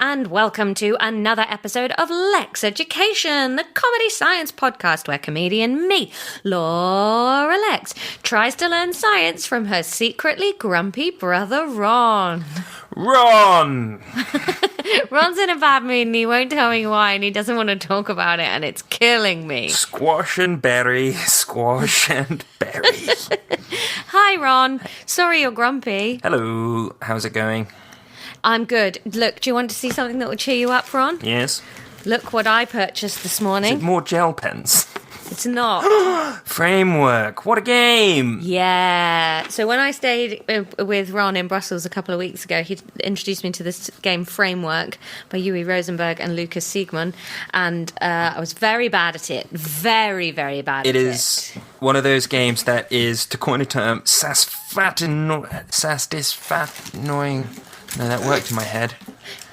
and welcome to another episode of Lexx Education, the comedy science podcast where comedian me, Laura Lexx, tries to learn science from her secretly grumpy brother Ron. Ron! Ron's in a bad mood and he won't tell me why and he doesn't want to talk about it and it's killing me. Squash and berry, squash and berry. Hi Ron, sorry you're grumpy. Hello, how's it going? I'm good. Look, do you want to see something that will cheer you up, Ron? Yes. Look what I purchased this morning. Is it more gel pens? It's not. Framework, what a game! Yeah. So when I stayed with Ron in Brussels a couple of weeks ago, he introduced me to this game Framework by Uwe Rosenberg and Lucas Siegmund, and I was very bad at it. Very, very bad at it. It is one of those games that is, to coin a term, satisfactory. No, that worked in my head.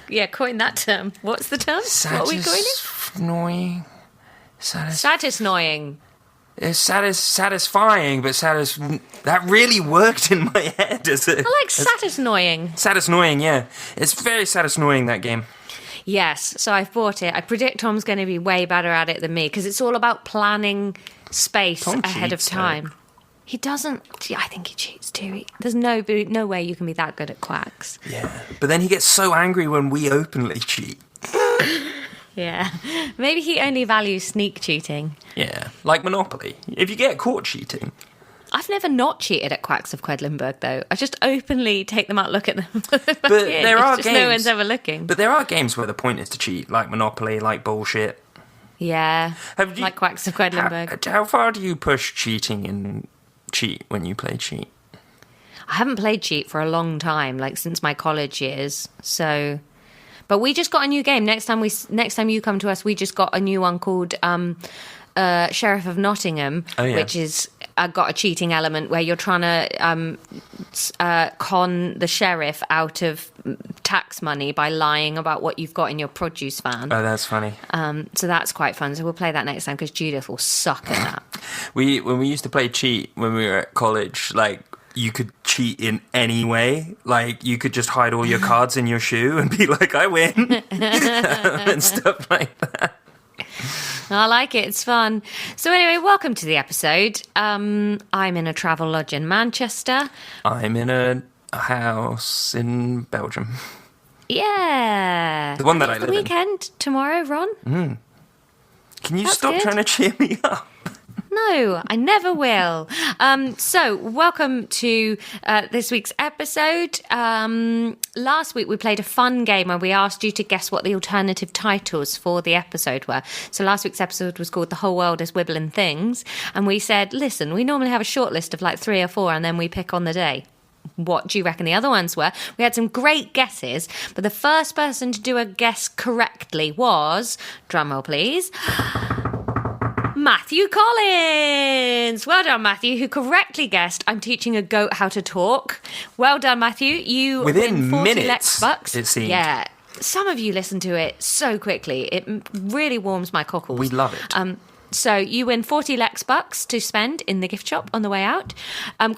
Yeah, coin that term. What's the term? What are we coining? Satisnoying. It's satisfying, but that really worked in my head. I like satisnoying. Satisnoying, yeah. It's very satisnoying, that game. Yes, so I've bought it. I predict Tom's going to be way better at it than me, because it's all about planning space ahead of time. Though. He doesn't. I think he cheats too. There's no way you can be that good at quacks. Yeah, but then he gets so angry when we openly cheat. Yeah, maybe he only values sneak cheating. Yeah, like Monopoly. If you get caught cheating. I've never not cheated at Quacks of Quedlinburg, though. I just openly take them out, look at them. But there are games. No one's ever looking. But there are games where the point is to cheat, like Monopoly, like bullshit. Yeah, like Quacks of Quedlinburg. How far do you push cheating and cheat when you play cheat? I haven't played cheat for a long time, like since my college years. So, but we just got a new game. Next time you come to us, we just got a new one called Sheriff of Nottingham, which is got a cheating element where you're trying to con the sheriff out of tax money by lying about what you've got in your produce van. Oh, that's funny. So that's quite fun. So we'll play that next time because Judith will suck at that. When we used to play cheat when we were at college, like you could cheat in any way. Like you could just hide all your cards in your shoe and be like, I win. And stuff like that. I like it. It's fun. So anyway, welcome to the episode. I'm in a travel lodge in Manchester. I'm in a house in Belgium. Yeah. The one that I live in. The weekend tomorrow, Ron. Can you stop trying to cheer me up? No, I never will. So, welcome to this week's episode. Last week we played a fun game where we asked you to guess what the alternative titles for the episode were. So last week's episode was called The Whole World is Wibbling Things. And we said, listen, we normally have a short list of like 3 or 4 and then we pick on the day. What do you reckon the other ones were? We had some great guesses, but the first person to do a guess correctly was, drumroll please, Matthew Collins. Well done, Matthew, who correctly guessed I'm teaching a goat how to talk. Well done, Matthew. You within win 40 minutes, Lexx bucks. It seemed. Yeah. Some of you listen to it so quickly. It really warms my cockles. We love it. So you win 40 Lexx bucks to spend in the gift shop on the way out.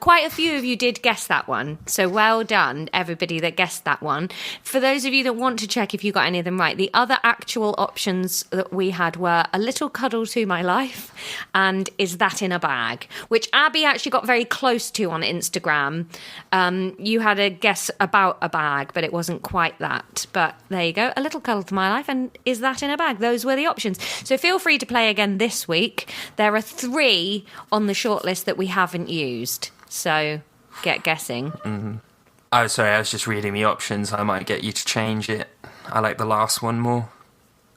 Quite a few of you did guess that one. So well done, everybody that guessed that one. For those of you that want to check if you got any of them right, the other actual options that we had were A Little Cuddle to My Life and Is That in a Bag, which Abby actually got very close to on Instagram. You had a guess about a bag, but it wasn't quite that. But there you go. A Little Cuddle to My Life and Is That in a Bag. Those were the options. So feel free to play again this week. There are 3 on the shortlist that we haven't used, so get guessing. Oh, sorry, I was just reading the options. I might get you to change it. I like the last one more.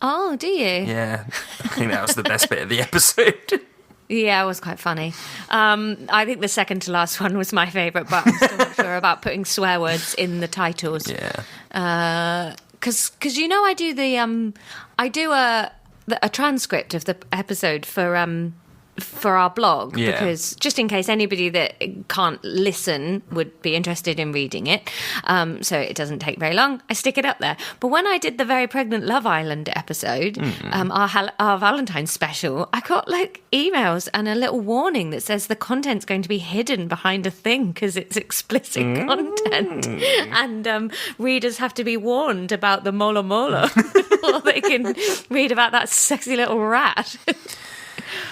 Oh, do you? Yeah, I think that was the best bit of the episode. Yeah, it was quite funny. I think the second to last one was my favourite, but I'm still not sure about putting swear words in the titles. Yeah. Because you know I do a transcript of the episode for for our blog, Yeah. because just in case anybody that can't listen would be interested in reading it, so it doesn't take very long, I stick it up there. But when I did the Very Pregnant Love Island episode, our Valentine's special, I got like emails and a little warning that says the content's going to be hidden behind a thing because it's explicit content, and readers have to be warned about the mola mola before they can read about that sexy little rat.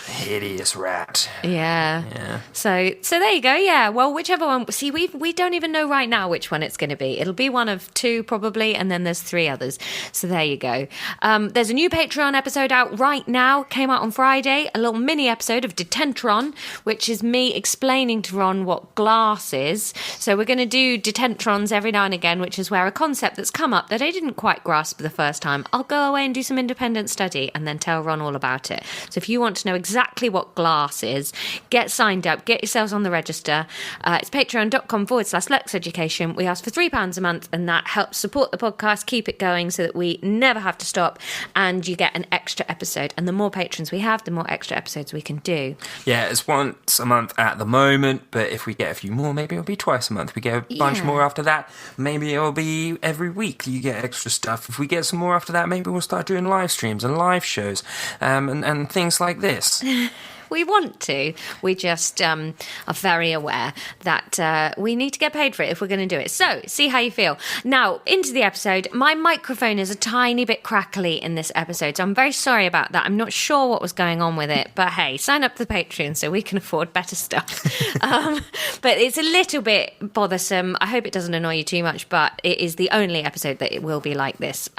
Hideous rat. Yeah. So there you go. Yeah. Well, whichever one. See, we don't even know right now which one it's going to be. It'll be one of two probably, and then there's 3 others. So there you go. There's a new Patreon episode out right now. Came out on Friday. A little mini episode of Detentron, which is me explaining to Ron what glass is. So we're going to do Detentrons every now and again, which is where a concept that's come up that I didn't quite grasp the first time, I'll go away and do some independent study and then tell Ron all about it. So if you want to know exactly what glass is, get signed up, get yourselves on the register. It's patreon.com/Lexx Education. We ask for £3 a month, and that helps support the podcast, keep it going so that we never have to stop, and you get an extra episode. And the more patrons we have, the more extra episodes we can do. Yeah, it's once a month at the moment, but if we get a few more, maybe it'll be twice a month. We get a bunch more after that, maybe it'll be every week you get extra stuff. If we get some more after that, maybe we'll start doing live streams and live shows, and things like this. We want to. We just are very aware that we need to get paid for it if we're going to do it. So, see how you feel. Now, into the episode. My microphone is a tiny bit crackly in this episode, so I'm very sorry about that. I'm not sure what was going on with it, but hey, sign up to the Patreon so we can afford better stuff. But it's a little bit bothersome. I hope it doesn't annoy you too much, but it is the only episode that it will be like this.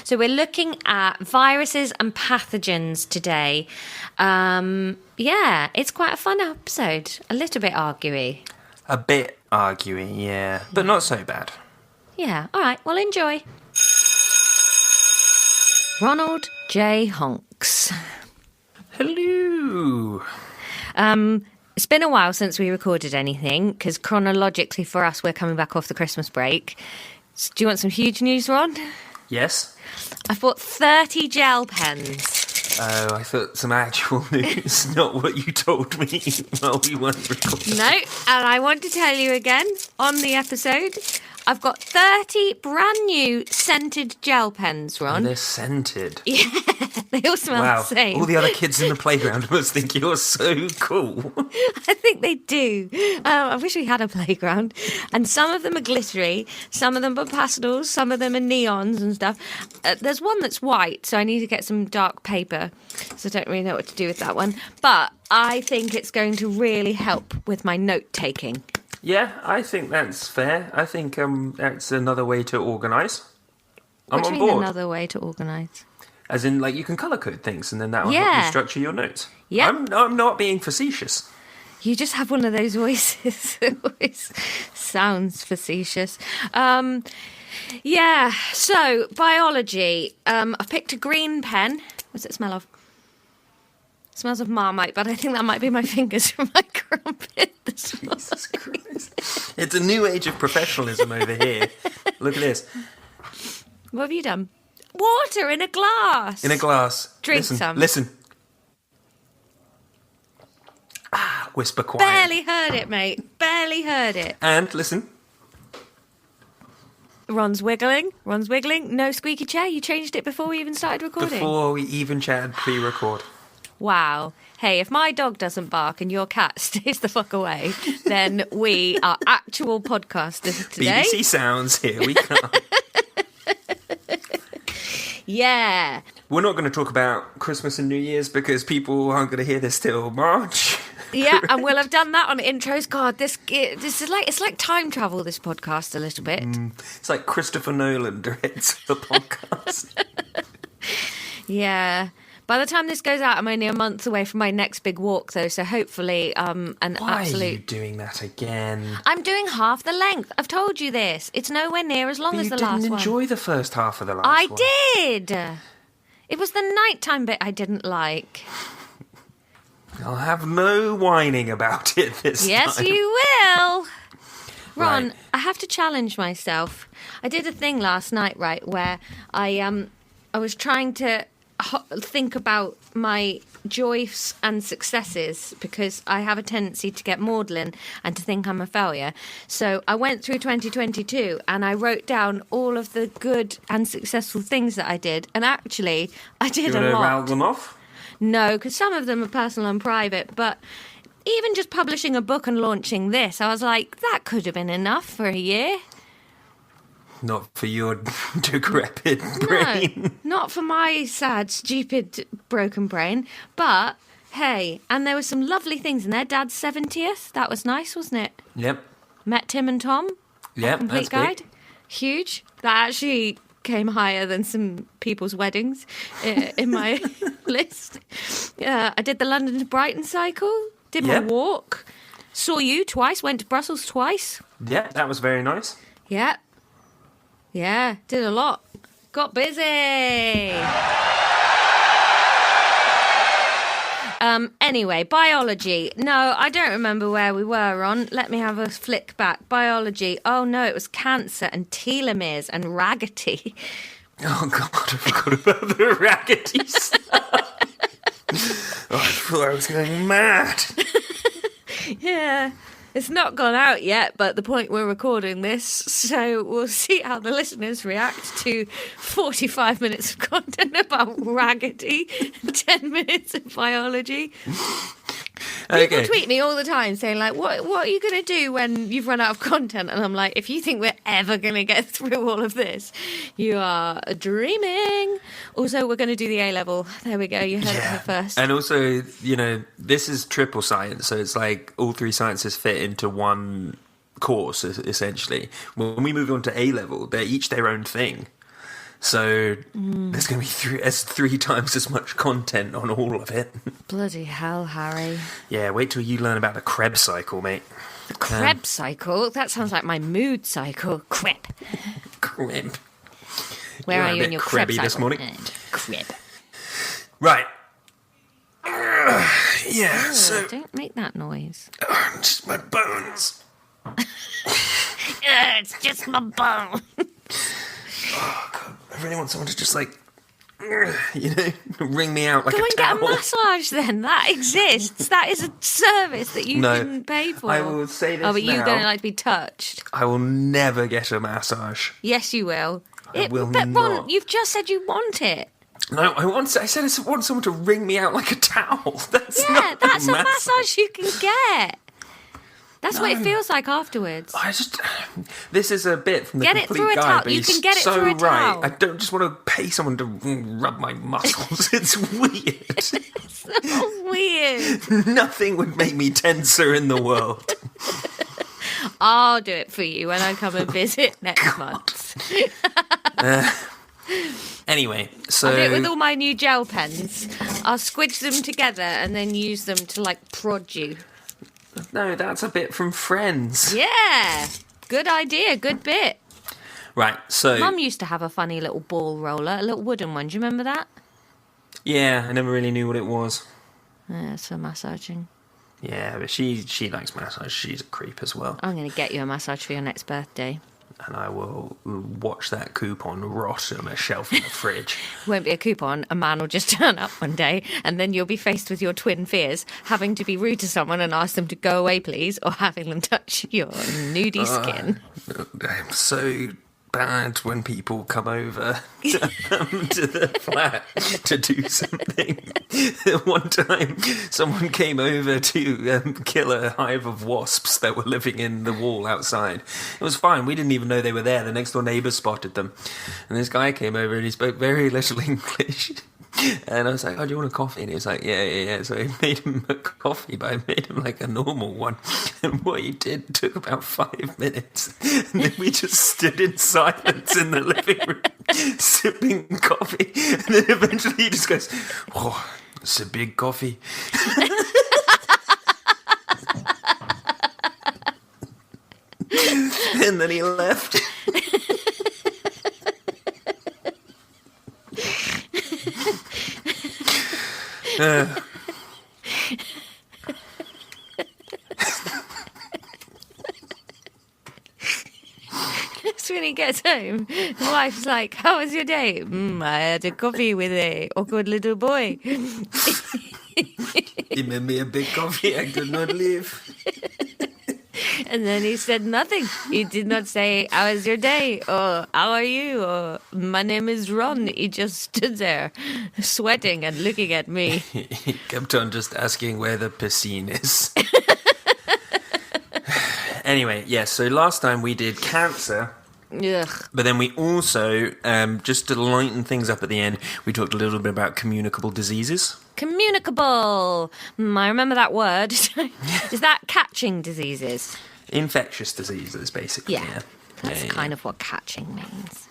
So we're looking at viruses and pathogens today. Yeah, it's quite a fun episode. A little bit arguey. A bit arguey, yeah. But not so bad. Yeah, all right, well, enjoy. Ronald J. Honks. Hello. It's been a while since we recorded anything, because chronologically for us, we're coming back off the Christmas break. So do you want some huge news, Ron? Yes? I've bought 30 gel pens. Oh, I thought some actual news, not what you told me while we weren't recording. No, and I want to tell you again on the episode, I've got 30 brand new scented gel pens, Ron. They're scented. Yeah, they all smell the same. All the other kids in the playground must think you're so cool. I think they do. I wish we had a playground. And some of them are glittery, some of them are pastels, some of them are neons and stuff. There's one that's white, so I need to get some dark paper, so I don't really know what to do with that one. But I think it's going to really help with my note-taking. Yeah, I think that's fair. I think that's another way to organise. I'm on board. Another way to organise? As in, like, you can colour code things and then that will help you structure your notes. Yeah. I'm not being facetious. You just have one of those voices that always sounds facetious. Yeah, so, biology. I've picked a green pen. What's it smell of? It smells of Marmite, but I think that might be my fingers from my crumpet this morning. Jesus Christ. It's a new age of professionalism over here. Look at this. What have you done? Water in a glass. In a glass. Drink some. Listen. Whisper quiet. Barely heard it, mate. Barely heard it. And listen. Ron's wiggling. No squeaky chair. You changed it before we even started recording. Before we even chatted pre-record. Wow. Hey, if my dog doesn't bark and your cat stays the fuck away, then we are actual podcasters today. BBC Sounds, here we come. Yeah. We're not going to talk about Christmas and New Year's because people aren't going to hear this till March. Yeah, and we'll have done that on intros. God, this is like, it's like time travel, this podcast, a little bit. It's like Christopher Nolan directs the podcast. Yeah. By the time this goes out, I'm only a month away from my next big walk, though, so hopefully Why are you doing that again? I'm doing half the length. I've told you this. It's nowhere near as long as the last one. You didn't enjoy the first half of the last one. I did. It was the nighttime bit I didn't like. I'll have no whining about it this time. Yes, you will. Ron, Right. I have to challenge myself. I did a thing last night, right, where I was trying to think about my joys and successes, because I have a tendency to get maudlin and to think I'm a failure. So I went through 2022 and I wrote down all of the good and successful things that I did. And actually, I did a lot. You want to rattle them off? No, because some of them are personal and private, but even just publishing a book and launching this, I was like, that could have been enough for a year. Not for your decrepit brain. No, not for my sad, stupid, broken brain. But, hey, and there were some lovely things in there. Dad's 70th. That was nice, wasn't it? Yep. Met Tim and Tom. Yep, Complete that's guide. big. Huge. That actually came higher than some people's weddings in my list. I did the London to Brighton cycle. Did my walk. Saw you twice. Went to Brussels twice. Yeah, that was very nice. Yeah. Yeah, did a lot. Got busy. Anyway, biology. No, I don't remember where we were on. Let me have a flick back. Biology. Oh, no, it was cancer and telomeres and raggedy. Oh, God, I forgot about the raggedy stuff. I thought I was going mad. Yeah. It's not gone out yet, but the point we're recording this, so we'll see how the listeners react to 45 minutes of content about raggedy, 10 minutes of biology. People tweet me all the time saying, like, what are you going to do when you've run out of content? And I'm like, if you think we're ever going to get through all of this, you are dreaming. Also, we're going to do the A-level. There we go. You heard it here first. And also, this is triple science. So it's like all three sciences fit into one course, essentially. When we move on to A-level, they're each their own thing. So there's going to be three times as much content on all of it. Bloody hell, Harry. Yeah, wait till you learn about the Krebs cycle, mate. The Krebs cycle? That sounds like my mood cycle. Krebs. Krebs. Where are you in your Krebs cycle? This morning. Krebs. Right. Oh, don't make that noise. Just my bones. It's just my bone. Oh, God. I really want someone to just, wring me out like Go a and towel. get a massage then. That exists. That is a service that you can pay for. I will say this Oh, but now. you're going to like to be touched. I will never get a massage. Yes, you will. I will but not. Ron, you've just said you want it. No, I said I want someone to wring me out like a towel. That's not that's a a massage you can get. That's what it feels like afterwards. This is a bit from the Get it complete through a guide, towel. but You he's can get it so through a right. towel. I don't just want to pay someone to rub my muscles. It's weird. It's so weird. Nothing would make me tenser in the world. I'll do it for you when I come and visit next month. Anyway, so I'll do it with all my new gel pens. I'll squidge them together and then use them to prod you. No, that's a bit from Friends. Yeah, good idea, good bit. Right, so Mum used to have a funny little ball roller, a little wooden one. Do you remember that? yeah, I never really knew what it was. Yeah, it's for massaging. Yeah, but she likes massage. She's a creep as well. I'm going to get you a massage for your next birthday. And I will watch that coupon rot on a shelf in the fridge. Won't be a coupon. A man will just turn up one day and then you'll be faced with your twin fears, having to be rude to someone and ask them to go away, please, or having them touch your nudie skin. I'm so bad when people come over to the flat to do something. One time, someone came over to kill a hive of wasps that were living in the wall outside. It was fine. We didn't even know they were there. The next door neighbours spotted them. And this guy came over and he spoke very little English. And I was like, oh, do you want a coffee? And he was like, yeah. So I made him a coffee, but I made him a normal one. And what he did took about 5 minutes. And then we just stood in silence in the living room, sipping coffee. And then eventually he just goes, oh, it's a big coffee. And then he left. It's really when he gets home, his wife's like, how was your day? I had a coffee with a awkward little boy. He made me a big coffee. I could not leave. And then he said nothing. He did not say, how was your day? Or how are you? Or my name is Ron. He just stood there sweating and looking at me. He kept on just asking where the piscine is. Anyway, yes, so last time we did cancer. Ugh. But then we also, just to lighten things up at the end, we talked a little bit about communicable diseases. Communicable. I remember that word. Is that catching diseases? Infectious diseases, basically. Yeah. That's kind of what catching means.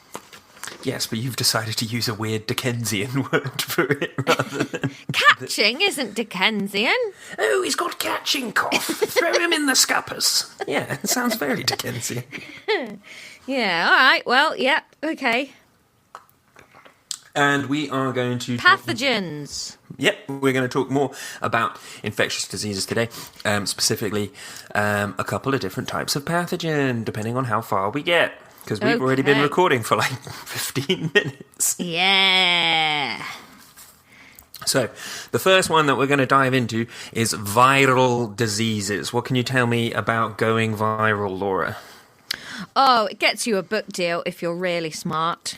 Yes, but you've decided to use a weird Dickensian word for it rather than... Catching isn't Dickensian. Oh, he's got catching cough. Throw him in the scuppers. Yeah, it sounds very Dickensian. Yeah, all right. Well, yeah, okay. And we are going to... Pathogens. Yep, we're going to talk more about infectious diseases today, specifically a couple of different types of pathogen, depending on how far we get, because we've already been recording for like 15 minutes. Yeah. So, the first one that we're going to dive into is viral diseases. What can you tell me about going viral, Laura? Oh, it gets you a book deal if you're really smart.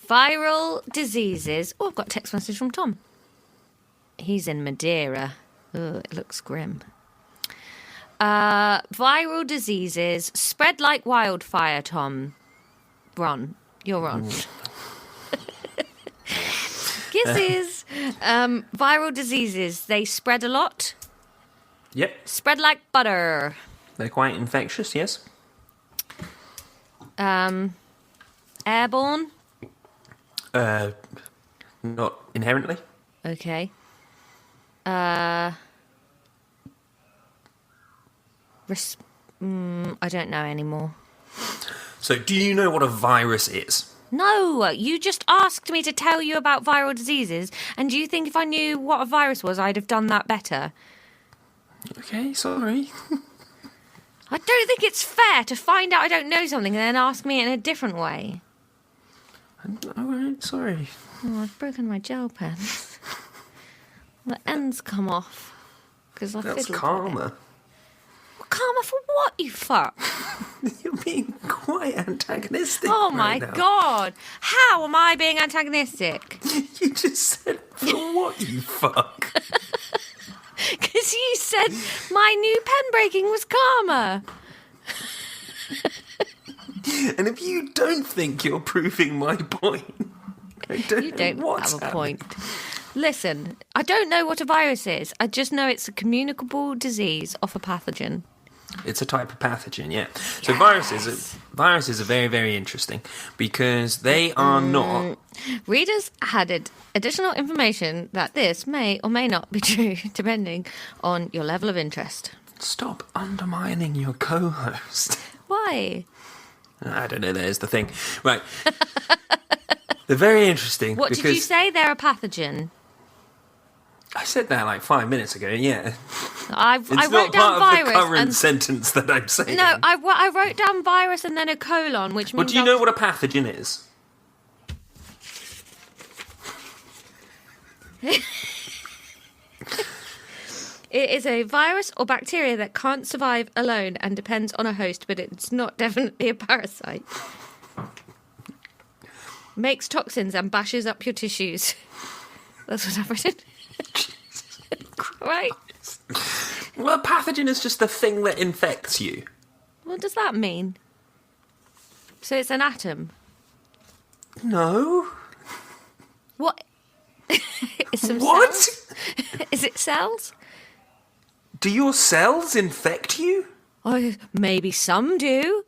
Viral diseases. Oh, I've got a text message from Tom. He's in Madeira. Oh, it looks grim. Viral diseases spread like wildfire, Tom. Ron. You're on. Kisses. Viral diseases, they spread a lot. Yep. Spread like butter. They're quite infectious, yes. Airborne. Not inherently. Okay. I don't know anymore. So, do you know what a virus is? No, you just asked me to tell you about viral diseases, and do you think if I knew what a virus was, I'd have done that better? Okay, sorry. I don't think it's fair to find out I don't know something and then ask me in a different way. All right, sorry. Oh, I've broken my gel pen. The ends come off. Because I That's fiddled karma. with it. Well, karma for what, you fuck? You're being quite antagonistic. Oh right my now. God. How am I being antagonistic? You just said, for what, you fuck? Because you said my new pen breaking was karma. And if you don't think you're proving my point, I don't You know don't what's have a happening. point. Listen, I don't know what a virus is. I just know it's a communicable disease of a pathogen. It's a type of pathogen, yeah. So viruses are very, very interesting because they are not... Readers added additional information that this may or may not be true, depending on your level of interest. Stop undermining your co-host. Why? I don't know, there's the thing. Right. They're very interesting. What did you say? They're a pathogen. I said that like 5 minutes ago, yeah. I It's wrote not down part virus. of the current And sentence that I'm saying. no, I wrote down virus and then a colon, which means. Well, do you know what a pathogen is? It is a virus or bacteria that can't survive alone and depends on a host, but it's not definitely a parasite. Makes toxins and bashes up your tissues. That's what I've written. Right. Well, a pathogen is just the thing that infects you. What does that mean? So it's an atom. No. What? It's some What? cells? Is it cells? Do your cells infect you? Oh, maybe some do.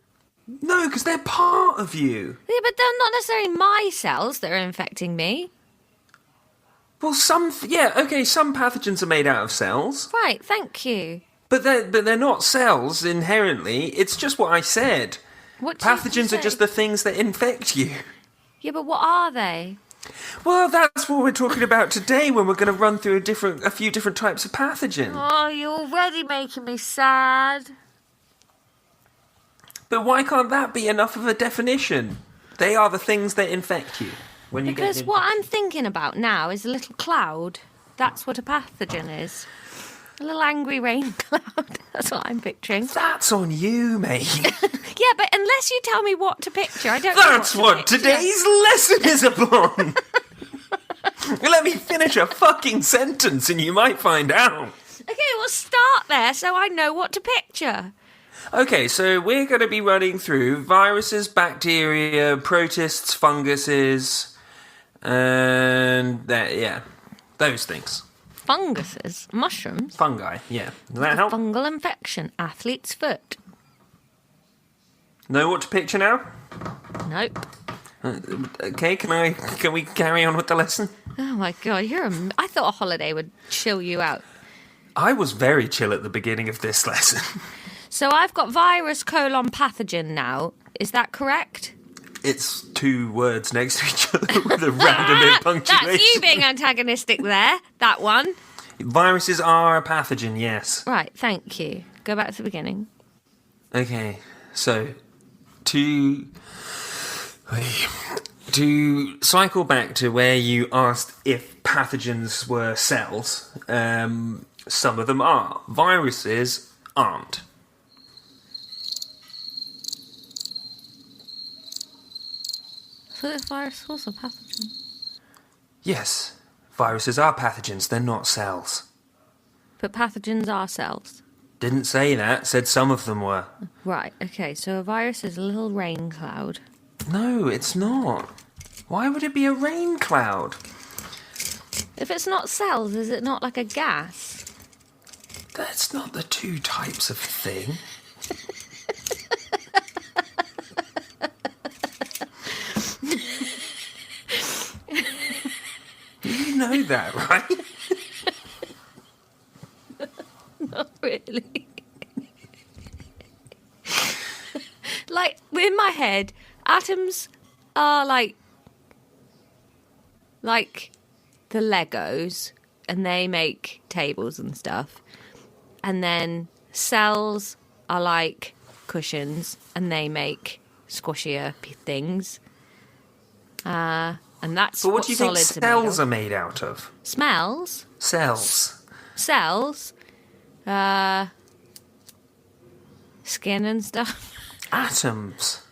No, because they're part of you. Yeah, but they're not necessarily my cells that are infecting me. Well, some pathogens are made out of cells. Right, thank you. But they're not cells inherently. It's just what I said. What did you Pathogens are say? just the things that infect you. Yeah, but what are they? Well, that's what we're talking about today when we're going to run through a few different types of pathogen. Oh, you're already making me sad. But why can't that be enough of a definition? They are the things that infect you when you get Because what I'm thinking about now is a little cloud. That's what a pathogen is. A little angry rain cloud. That's what I'm picturing. That's on you, mate. Yeah, but unless you tell me what to picture, I don't know That's what picture. today's lesson is upon. Let me finish a fucking sentence and you might find out. Okay, well, start there so I know what to picture. Okay, so we're going to be running through viruses, bacteria, protists, funguses, and those things. Funguses? Mushrooms? Fungi, yeah. Does that help? Fungal infection. Athlete's foot. Know what to picture now? Nope. Okay, can we carry on with the lesson? Oh my god, I thought a holiday would chill you out. I was very chill at the beginning of this lesson. So I've got virus, pathogen now. Is that correct? It's 2 words next to each other with a random bit of punctuation. That's you being antagonistic there, that one. Viruses are a pathogen, yes. Right, thank you. Go back to the beginning. Okay, so to cycle back to where you asked if pathogens were cells, some of them are. Viruses aren't. So the virus was a pathogen. Yes, viruses are pathogens, they're not cells. But pathogens are cells. Didn't say that, said some of them were. Right, okay, so a virus is a little rain cloud. No, it's not. Why would it be a rain cloud? If it's not cells, is it not like a gas? That's not the 2 types of thing. You know that, right? Not really. Like, in my head, atoms are like the Legos, and they make tables and stuff. And then cells are like cushions, and they make squishier things. And that's But what do you think solids cells are are made out of? Smells? Cells. Cells? Skin and stuff. Atoms.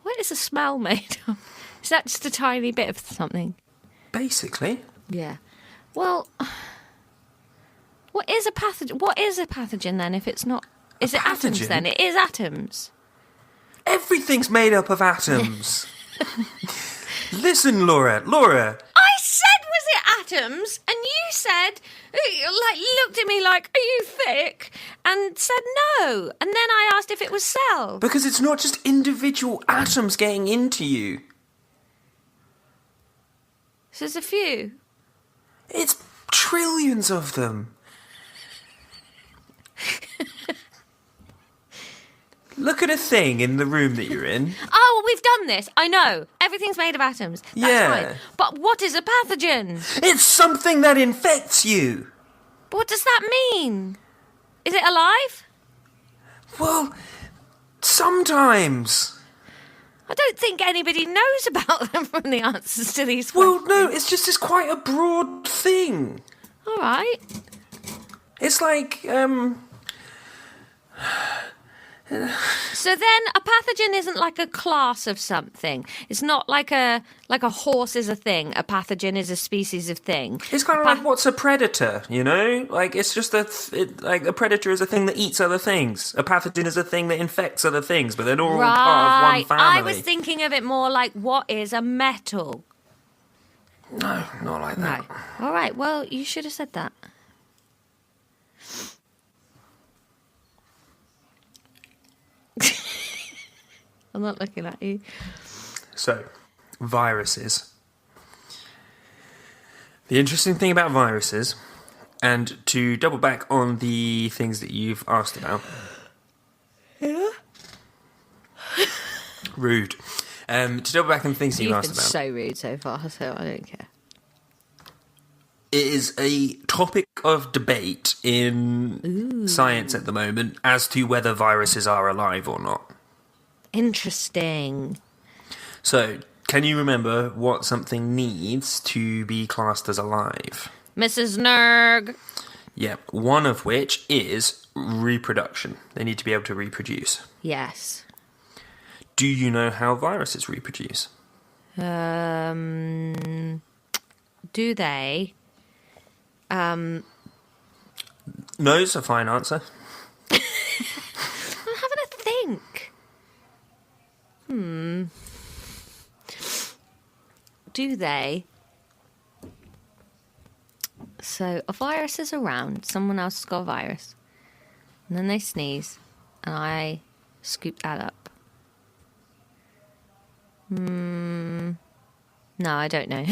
What is a smell made of? Is that just a tiny bit of something? Basically. Yeah. Well, what is a pathogen? What is a pathogen then if it's not... Is it atoms pathogen? then? It is atoms. Everything's made up of atoms. Listen, Laura. I said, was it atoms? And you said, looked at me like, are you thick? And said no. And then I asked if it was cells. Because it's not just individual atoms getting into you. So there's a few. It's trillions of them. Look at a thing in the room that you're in. Oh, well, we've done this. I know. Everything's made of atoms. That's Yeah. fine. But what is a pathogen? It's something that infects you. What does that mean? Is it alive? Well, sometimes. I don't think anybody knows about them from the answers to these Well, questions. no, it's just quite a broad thing. All right. It's like, So then a pathogen isn't like a class of something. It's not like a horse is a thing. A pathogen is a species of thing. It's kind of like what's a predator, you know? Like it's just like a predator is a thing that eats other things. A pathogen is a thing that infects other things, but they're all part of one family. I was thinking of it more like what is a metal? No, not like that. No. All right. Well, you should have said that. I'm not looking at you. So, viruses. The interesting thing about viruses, and to double back on the things that you've asked about. Yeah. Rude. To double back on the things you've You've asked been about. so rude so far, so I don't care. It is a topic of debate in science at the moment as to whether viruses are alive or not. Interesting. So, can you remember what something needs to be classed as alive? Mrs. Nerg. Yep, one of which is reproduction. They need to be able to reproduce. Yes. Do you know how viruses reproduce? Do they? No's a fine answer. I'm having a think. Do they? So a virus is around. Someone else has got a virus. And then they sneeze. And I scoop that up. No, I don't know.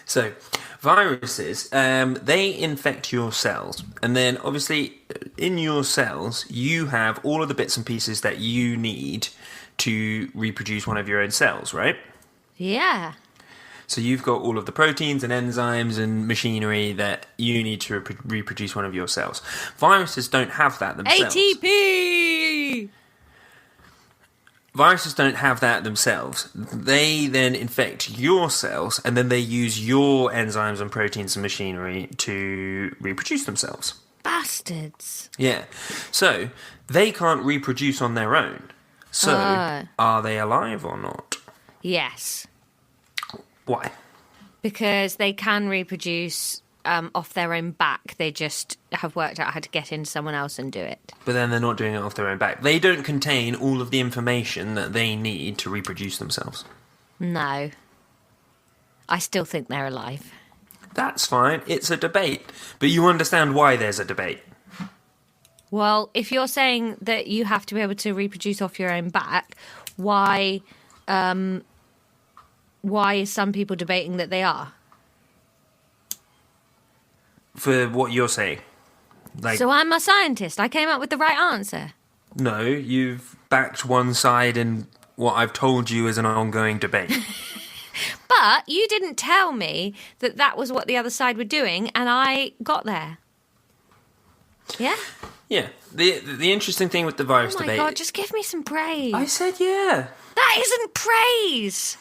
So, viruses, they infect your cells. And then, obviously, in your cells, you have all of the bits and pieces that you need to reproduce one of your own cells, right? Yeah. So you've got all of the proteins and enzymes and machinery that you need to reproduce one of your cells. Viruses don't have that themselves. ATP! Viruses don't have that themselves. They then infect your cells, and then they use your enzymes and proteins and machinery to reproduce themselves. Bastards. Yeah. So, they can't reproduce on their own. So, are they alive or not? Yes. Why? Because they can reproduce off their own back. They just have worked out how to get into someone else and do it. But then they're not doing it off their own back. They don't contain all of the information that they need to reproduce themselves. No. I still think they're alive. That's fine. It's a debate. But you understand why there's a debate. Well, if you're saying that you have to be able to reproduce off your own back, why is some people debating that they are? For what you're saying. So I'm a scientist. I came up with the right answer. No, you've backed one side in what I've told you is an ongoing debate. But you didn't tell me that that was what the other side were doing, and I got there. Yeah? Yeah. The interesting thing with the virus Oh my debate... God, just give me some praise. I said yeah. That isn't praise.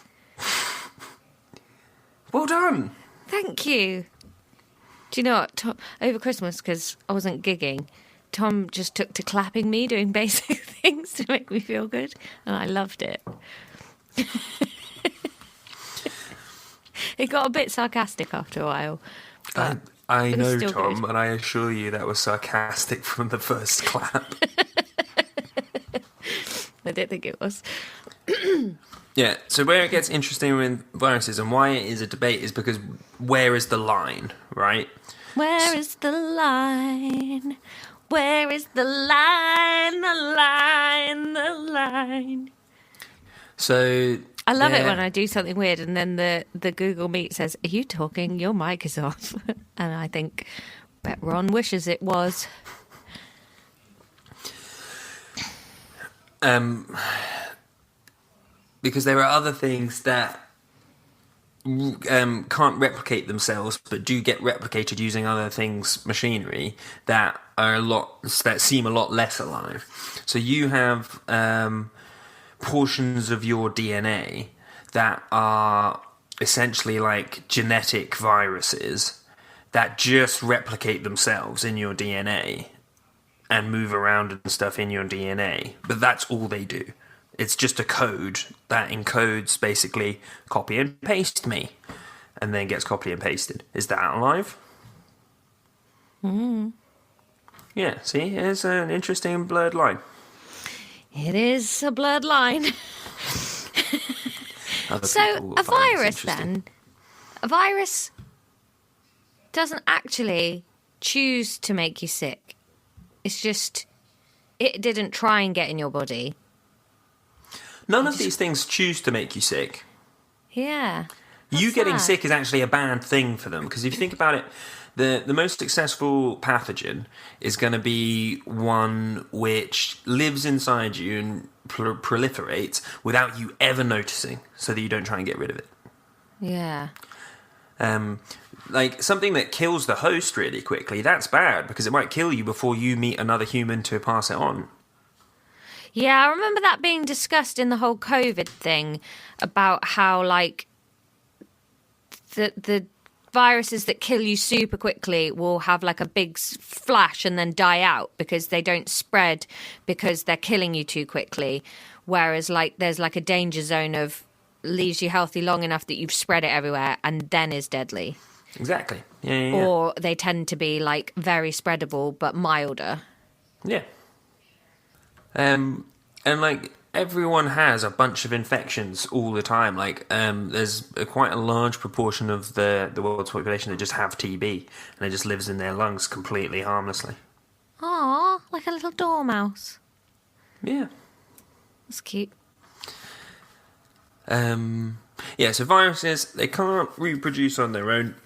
Well done. Thank you. Do you know what? Over Christmas, because I wasn't gigging, Tom just took to clapping me, doing basic things to make me feel good, and I loved it. It got a bit sarcastic after a while. I know, Tom, good. and I assure you that was sarcastic from the first clap. I didn't think it was. Yeah, so where it gets interesting with viruses and why it is a debate is because where is the line, right? Where is the line? Where is the line? The line, the line. So... I love it when I do something weird and then the Google Meet says, "Are you talking? Your mic is off." And I think, bet Ron wishes it was. Because there are other things that can't replicate themselves but do get replicated using other things, machinery, that seem a lot less alive. So you have... portions of your DNA that are essentially like genetic viruses that just replicate themselves in your DNA and move around and stuff in your DNA. But that's all they do. It's just a code that encodes basically copy and paste me and then gets copy and pasted. Is that alive? Yeah, see, it's an interesting blurred line. It is a blurred line. So a virus then, a virus doesn't actually choose to make you sick. It's just, it didn't try and get in your body. None of these things choose to make you sick. Yeah. You getting sick is actually a bad thing for them, because if you think about it, the most successful pathogen is going to be one which lives inside you and proliferates without you ever noticing, so that you don't try and get rid of it. Yeah. like something that kills the host really quickly, that's bad because it might kill you before you meet another human to pass it on. Yeah, I remember that being discussed in the whole COVID thing about how, like, the viruses that kill you super quickly will have like a big flash and then die out because they don't spread because they're killing you too quickly. Whereas, like, there's like a danger zone of leaves you healthy long enough that you've spread it everywhere and then is deadly. Exactly. Yeah. Or they tend to be like very spreadable but milder. Yeah. And like everyone has a bunch of infections all the time. Like there's quite a large proportion of the world's population that just have TB and it just lives in their lungs completely harmlessly. Aw, like a little dormouse. Yeah. That's cute. Yeah, so viruses, they can't reproduce on their own.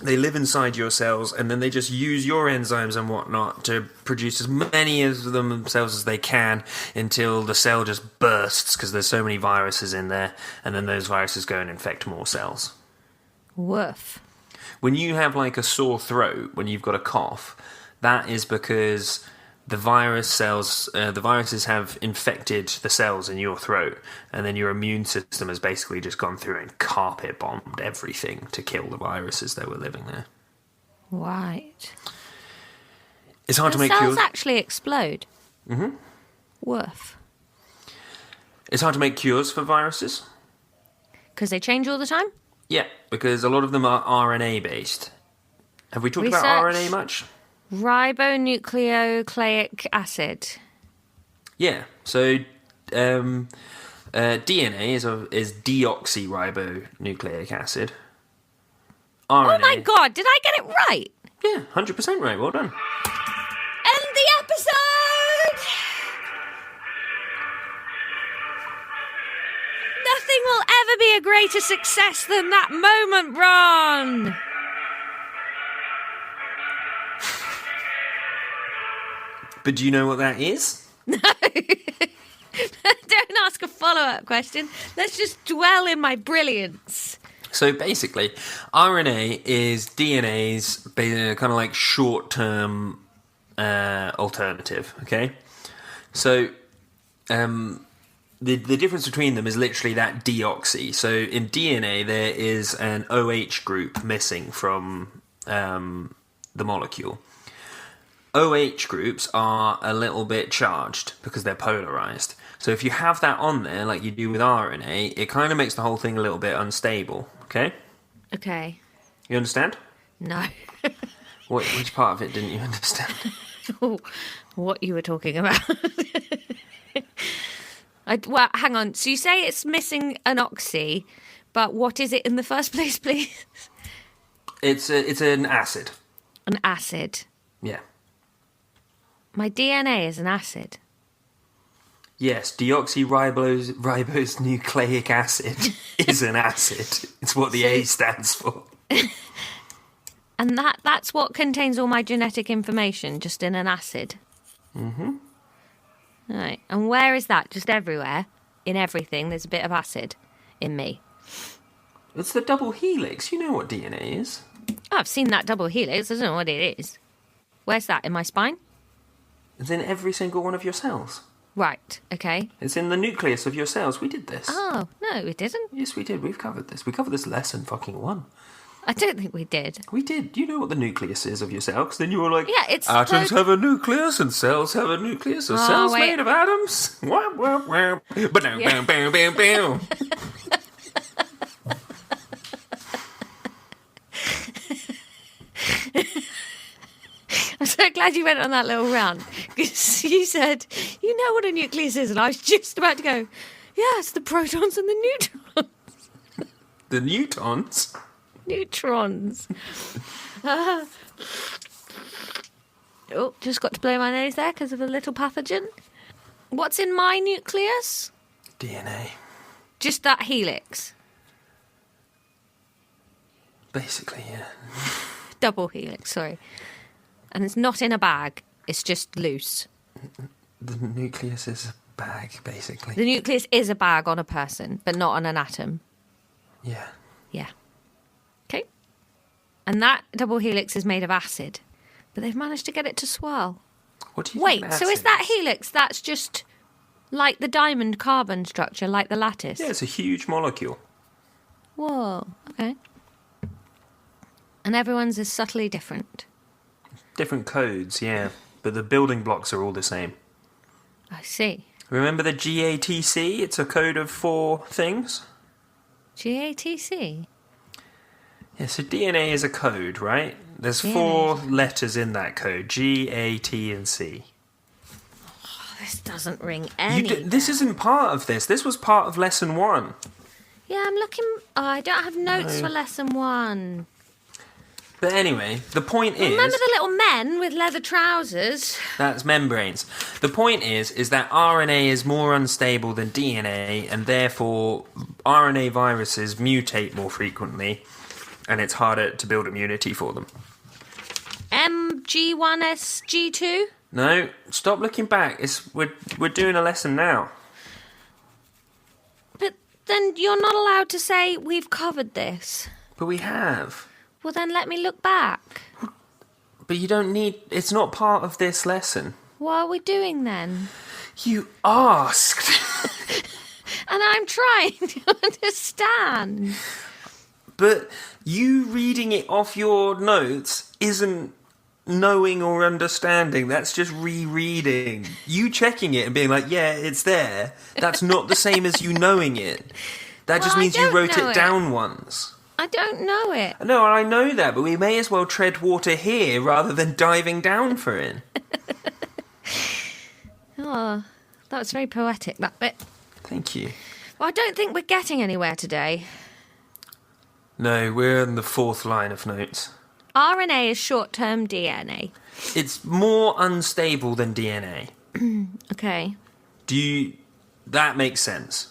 They live inside your cells, and then they just use your enzymes and whatnot to produce as many of them themselves as they can until the cell just bursts because there's so many viruses in there, and then those viruses go and infect more cells. Woof. When you have like a sore throat, when you've got a cough, that is because the viruses have infected the cells in your throat, and then your immune system has basically just gone through and carpet bombed everything to kill the viruses that were living there. Right. It's hard to make cells cures. Actually explode. Mm-hmm. Woof. It's hard to make cures for viruses. Because they change all the time? Yeah, because a lot of them are RNA based. Have we talked about RNA much? Ribonucleoic acid. Yeah, so DNA is deoxyribonucleic acid. RNA. Oh my god, did I get it right? Yeah, 100% right, well done. End the episode! Nothing will ever be a greater success than that moment, Ron! But do you know what that is? No. Don't ask a follow-up question. Let's just dwell in my brilliance. So basically, RNA is DNA's kind of like short-term alternative, okay? So the difference between them is literally that deoxy. So in DNA, there is an OH group missing from the molecule. OH groups are a little bit charged because they're polarized. So if you have that on there, like you do with RNA, it kind of makes the whole thing a little bit unstable, okay? Okay. You understand? No. Which part of it didn't you understand? What you were talking about. Well, hang on. So you say it's missing an oxy, but what is it in the first place, please? It's an acid. An acid. Yeah. My DNA is an acid. Yes, deoxyribonucleic acid is an acid. It's what the A stands for. And that's what contains all my genetic information, just in an acid. Mm-hmm. Right. And where is that? Just everywhere? In everything, there's a bit of acid in me. It's the double helix. You know what DNA is. Oh, I've seen that double helix. I don't know what it is. Where's that? In my spine? It's in every single one of your cells. Right, okay. It's in the nucleus of your cells. We did this. Oh, no, we didn't. Yes, we did. We've covered this. We covered this lesson fucking one. I don't think we did. We did. You know what the nucleus is of your cell? Because then you were like, yeah, it's atoms have a nucleus and cells have a nucleus. Are cells made of atoms? Wah, wah, wah. Ba-dum, bam, bam, bam, bam. I'm so glad you went on that little rant. Because you said, you know what a nucleus is, and I was just about to go, yeah, it's the protons and the neutrons. The newtons? Neutrons. Oh, just got to blow my nose there because of a little pathogen. What's in my nucleus? DNA. Just that helix. Basically, yeah. Double helix, sorry. And it's not in a bag, it's just loose. The nucleus is a bag, basically. The nucleus is a bag on a person, but not on an atom. Yeah. Yeah. Okay. And that double helix is made of acid. But they've managed to get it to swirl. What do you Wait, think so is that helix, that's just like the diamond carbon structure, like the lattice? Yeah, it's a huge molecule. Whoa, okay. And everyone's is subtly different. Different codes, yeah. But the building blocks are all the same. I see. Remember the GATC? It's a code of 4 things. GATC? Yeah, so DNA is a code, right? There's 4 letters in that code. G, A, T, and C. Oh, this doesn't ring any This isn't part of this. This was part of lesson 1. Yeah, I'm looking... Oh, I don't have notes for lesson 1. But anyway, the point is... Remember the little men with leather trousers? That's membranes. The point is that RNA is more unstable than DNA, and therefore RNA viruses mutate more frequently, and it's harder to build immunity for them. MG1SG2? No, stop looking back. We're doing a lesson now. But then you're not allowed to say we've covered this. But we have. Well, then let me look back. But you don't need... It's not part of this lesson. What are we doing then? You asked. And I'm trying to understand. But you reading it off your notes isn't knowing or understanding. That's just rereading. You checking it and being like, yeah, it's there. That's not the same as you knowing it. That just means you wrote it down once. I don't know it. No, I know that, but we may as well tread water here rather than diving down for it. Oh, that was very poetic, that bit. Thank you. Well, I don't think we're getting anywhere today. No, we're in the 4th line of notes. RNA is short-term DNA. It's more unstable than DNA. Okay. That makes sense.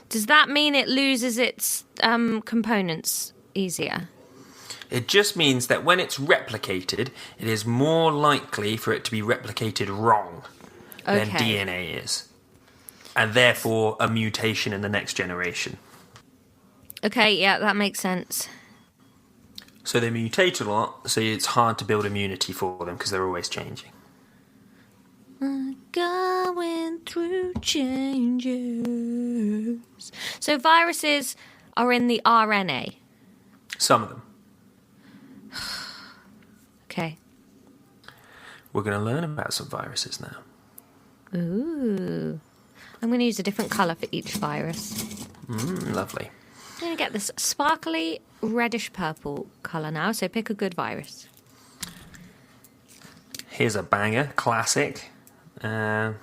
Does that mean it loses its components easier? It just means that when it's replicated, it is more likely for it to be replicated wrong than DNA is. And therefore, a mutation in the next generation. Okay, yeah, that makes sense. So they mutate a lot, so it's hard to build immunity for them because they're always changing. Going through changes. So viruses are in the RNA? Some of them. Okay. We're going to learn about some viruses now. Ooh. I'm going to use a different colour for each virus. Lovely. I'm going to get this sparkly reddish purple colour now, so pick a good virus. Here's a banger, classic. A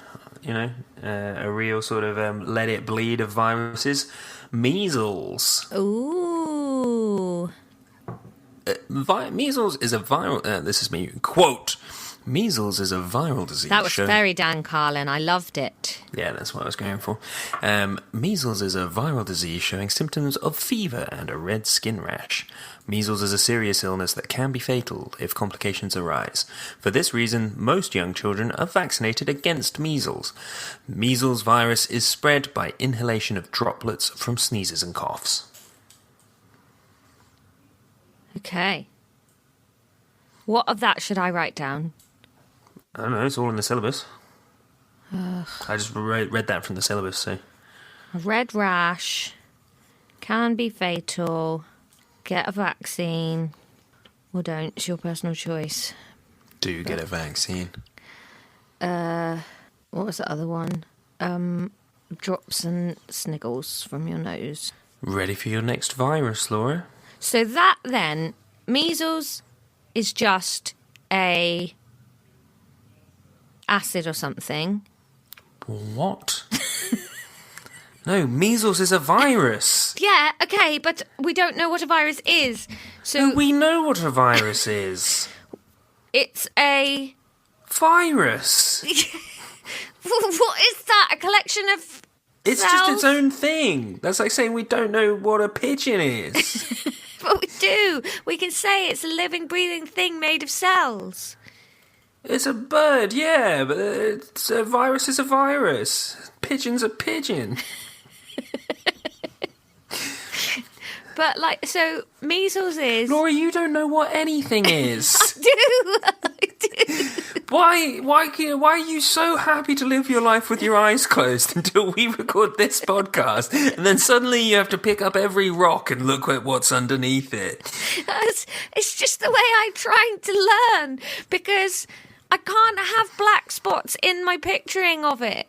real sort of let it bleed of viruses. Measles. Ooh. Measles is a viral... this is me. Quote. Measles is a viral disease. That was very Dan Carlin. I loved it. Yeah, that's what I was going for. Measles is a viral disease showing symptoms of fever and a red skin rash. Measles is a serious illness that can be fatal if complications arise. For this reason, most young children are vaccinated against measles. Measles virus is spread by inhalation of droplets from sneezes and coughs. Okay. What of that should I write down? I don't know, it's all in the syllabus. I just read that from the syllabus, so... A red rash can be fatal. Get a vaccine. Or don't. It's your personal choice. Do get a vaccine. What was the other one? Drops and sniggles from your nose. Ready for your next virus, Laura? So that then, measles is just a acid or something. What? No, measles is a virus. Yeah, okay, but we don't know what a virus is. So No, we know what a virus is. it's a... Virus. What is that? A collection of It's cells? just its own thing. That's like saying we don't know what a pigeon is. But we do. We can say it's a living, breathing thing made of cells. It's a bird, yeah, but a virus is a virus. Pigeon's a pigeon. But, like, so measles is... Laura, you don't know what anything is. I do. Why are you so happy to live your life with your eyes closed until we record this podcast, and then suddenly you have to pick up every rock and look at what's underneath it? It's just the way I'm trying to learn, because I can't have black spots in my picturing of it.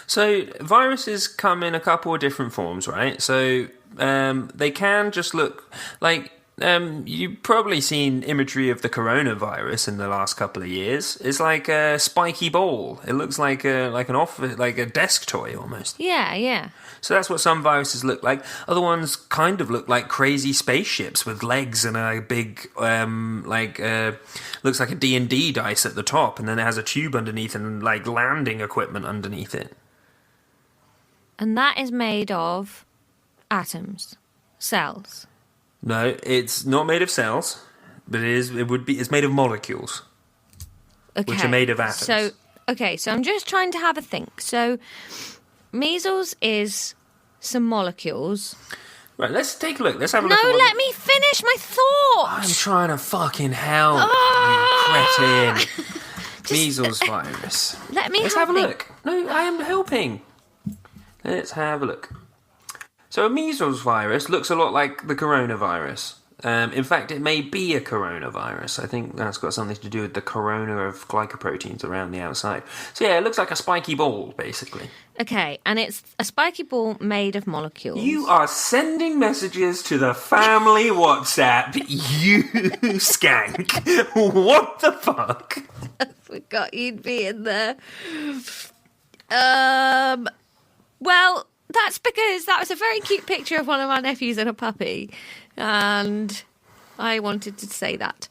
So viruses come in a couple of different forms, right? So they can just look like... you've probably seen imagery of the coronavirus in the last couple of years. It's like a spiky ball. It looks like a desk toy almost. Yeah. So that's what some viruses look like. Other ones kind of look like crazy spaceships with legs and a big, looks like a D&D dice at the top, and then it has a tube underneath and like landing equipment underneath it. And that is made of atoms, cells. No, it's not made of cells, but it's made of molecules, which are made of atoms. So I'm just trying to have a think. So measles is some molecules. Right, let's take a look. Let's have a look. No, let me finish my thought. I'm trying to fucking help, you cretin. Measles virus. Let's have a look. No, I am helping. Let's have a look. So a measles virus looks a lot like the coronavirus. In fact, it may be a coronavirus. I think that's got something to do with the corona of glycoproteins around the outside. So yeah, it looks like a spiky ball, basically. Okay, and it's a spiky ball made of molecules. You are sending messages to the family WhatsApp, you skank. What the fuck? I forgot you'd be in there. Well... That's because that was a very cute picture of one of our nephews and a puppy, and I wanted to say that.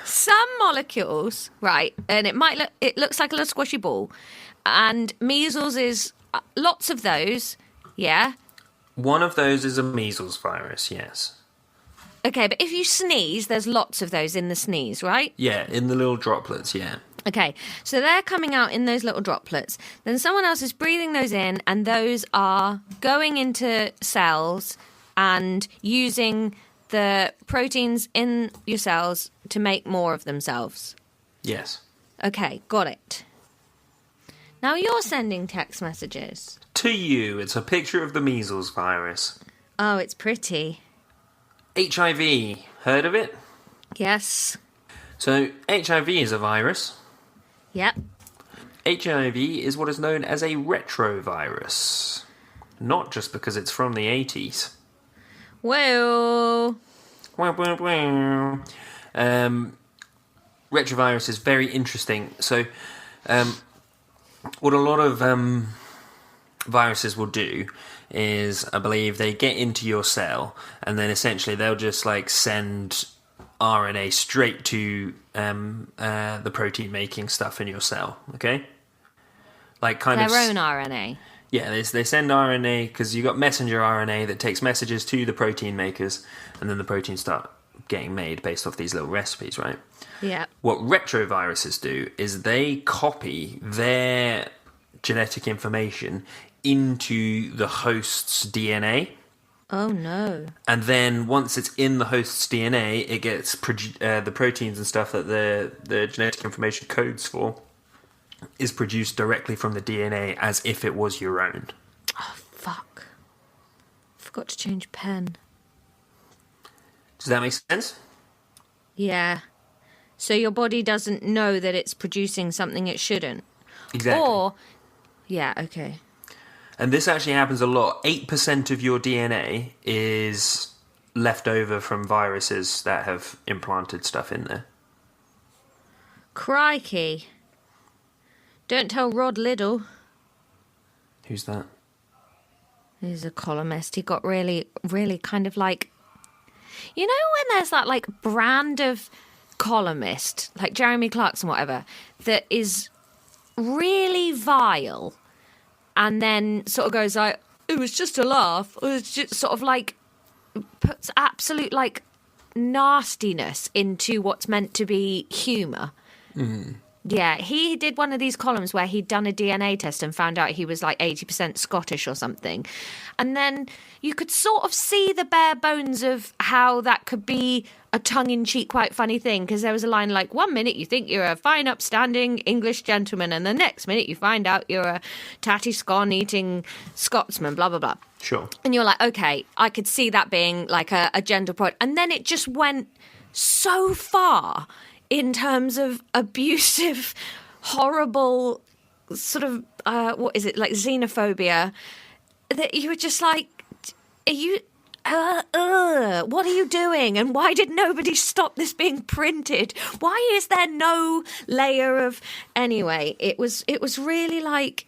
Some molecules, right, and it looks like a little squishy ball, and measles is lots of those, yeah? One of those is a measles virus, yes. Okay, but if you sneeze, there's lots of those in the sneeze, right? Yeah, in the little droplets, yeah. Okay, so they're coming out in those little droplets. Then someone else is breathing those in, and those are going into cells and using the proteins in your cells to make more of themselves. Yes. Okay, got it. Now you're sending text messages. To you, it's a picture of the measles virus. Oh, it's pretty. HIV, heard of it? Yes. So, HIV is a virus. Yep. HIV is what is known as a retrovirus. Not just because it's from the 80s. Well... Retrovirus is very interesting. So, what a lot of viruses will do is, I believe, they get into your cell, and then essentially they'll just like send RNA straight to the protein making stuff in your cell. Okay, like kind of their own RNA. Yeah, they send RNA because you got messenger RNA that takes messages to the protein makers, and then the proteins start getting made based off these little recipes, right? Yeah. What retroviruses do is they copy their genetic information into the host's DNA. Oh no. And then once it's in the host's DNA, it gets the proteins and stuff that the genetic information codes for is produced directly from the DNA as if it was your own. Oh, fuck. Forgot to change pen. Does that make sense? Yeah. So your body doesn't know that it's producing something it shouldn't. Exactly. Or, yeah, okay. And this actually happens a lot. 8% of your DNA is left over from viruses that have implanted stuff in there. Crikey. Don't tell Rod Liddle. Who's that? He's a columnist. He got really, really kind of like... You know when there's that like brand of columnist, like Jeremy Clarkson, whatever, that is really vile and then sort of goes like, it was just a laugh. It was just sort of like puts absolute like nastiness into what's meant to be humour. Yeah, he did one of these columns where he'd done a DNA test and found out he was like 80% Scottish or something. And then you could sort of see the bare bones of how that could be a tongue-in-cheek, quite funny thing, because there was a line like, 1 minute you think you're a fine, upstanding English gentleman, and the next minute you find out you're a tatty scone-eating Scotsman, blah, blah, blah. Sure. And you're like, okay, I could see that being like a gender point. And then it just went so far in terms of abusive, horrible, sort of, what is it, like xenophobia, that you were just like, are you, what are you doing? And why did nobody stop this being printed? Why is there no layer of... Anyway, it was really like...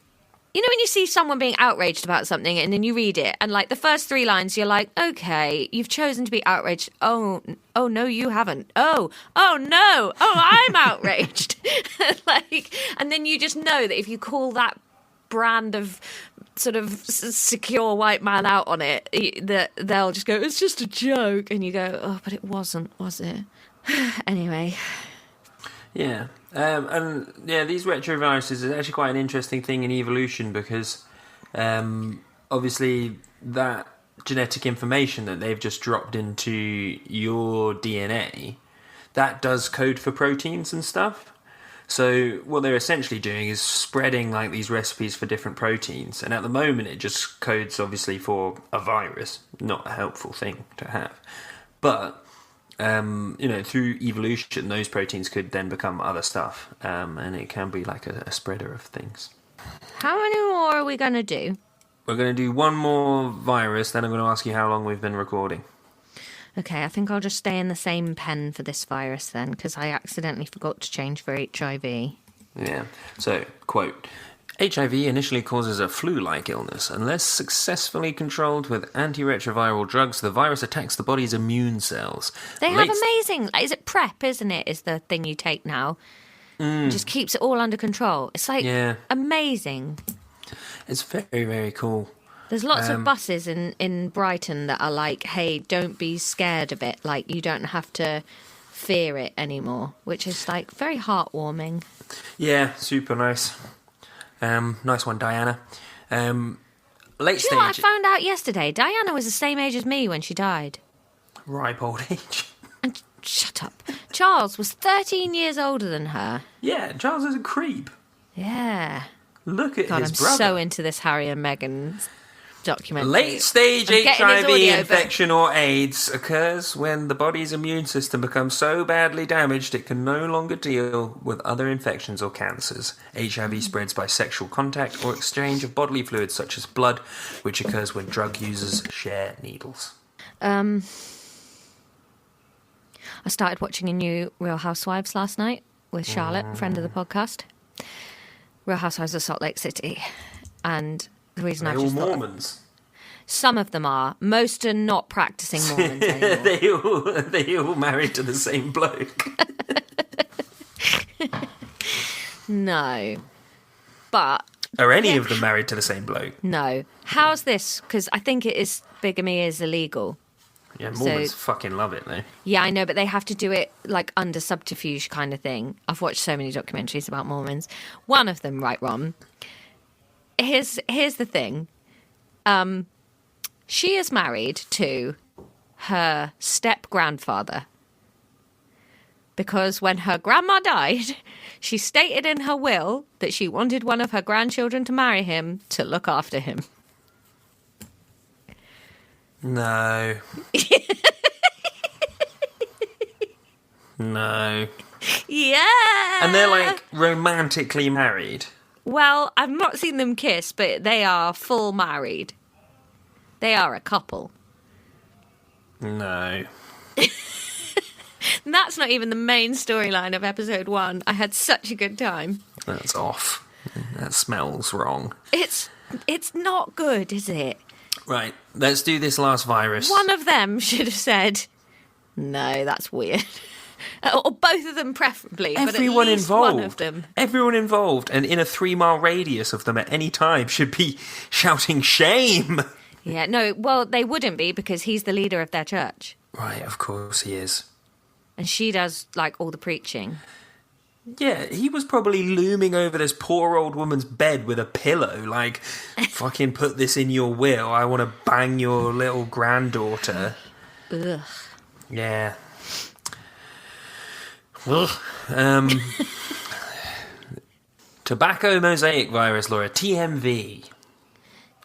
You know when you see someone being outraged about something and then you read it and like the first 3 lines you're like, okay, you've chosen to be outraged. Oh no, you haven't. Oh no. I'm outraged. And then you just know that if you call that brand of sort of secure white man out on it, that they'll just go, it's just a joke. And you go, oh, but it wasn't, was it? Anyway. Yeah. And these retroviruses is actually quite an interesting thing in evolution because obviously that genetic information that they've just dropped into your DNA, that does code for proteins and stuff. So what they're essentially doing is spreading like these recipes for different proteins, and at the moment it just codes obviously for a virus, not a helpful thing to have. But through evolution, those proteins could then become other stuff, and it can be like a spreader of things. How many more are we going to do? We're going to do one more virus, then I'm going to ask you how long we've been recording. Okay, I think I'll just stay in the same pen for this virus then, because I accidentally forgot to change for HIV. Yeah, so, quote, HIV initially causes a flu-like illness. Unless successfully controlled with antiretroviral drugs, the virus attacks the body's immune cells. They have amazing... Is it PrEP, isn't it, is the thing you take now? It just keeps it all under control. It's like amazing. It's very, very cool. There's lots of buses in Brighton that are like, hey, don't be scared of it. Like, you don't have to fear it anymore, which is like very heartwarming. Yeah, super nice. Nice one, Diana. Late stage. You know what I found out yesterday? Diana was the same age as me when she died. Ripe old age. And shut up. Charles was 13 years older than her. Yeah, Charles is a creep. Yeah. Look at God, his I'm brother. so into this Harry and Meghan documentary. Late stage HIV infection or AIDS occurs when the body's immune system becomes so badly damaged it can no longer deal with other infections or cancers. HIV spreads by sexual contact or exchange of bodily fluids such as blood, which occurs when drug users share needles. I started watching a new Real Housewives last night with Charlotte, friend of the podcast. Real Housewives of Salt Lake City. And the reason I've just Mormons? Some of them are. Most are not practicing Mormons anymore. they all married to the same bloke. No. But... Are any of them married to the same bloke? No. How's this? Because I think it is... Bigamy is illegal. Yeah, Mormons fucking love it, though. Yeah, I know, but they have to do it, like, under subterfuge kind of thing. I've watched so many documentaries about Mormons. One of them, right, Ron... Here's the thing. She is married to her step-grandfather because when her grandma died, she stated in her will that she wanted one of her grandchildren to marry him to look after him. No. No. Yeah. And they're, like, romantically married. Well, I've not seen them kiss, but they are full married. They are a couple. No. And that's not even the main storyline of episode 1. I had such a good time. That's off. That smells wrong. It's not good, is it? Right, let's do this last virus. One of them should have said, no, that's weird. Or both of them preferably, Everyone but at least involved. one of them. Everyone involved, and in a 3-mile radius of them at any time should be shouting shame. Yeah, no, well, they wouldn't be because he's the leader of their church. Right, of course he is. And she does, like, all the preaching. Yeah, he was probably looming over this poor old woman's bed with a pillow, like, fucking put this in your will. I want to bang your little granddaughter. Ugh. Yeah. Ugh. Tobacco Mosaic Virus, Laura. TMV.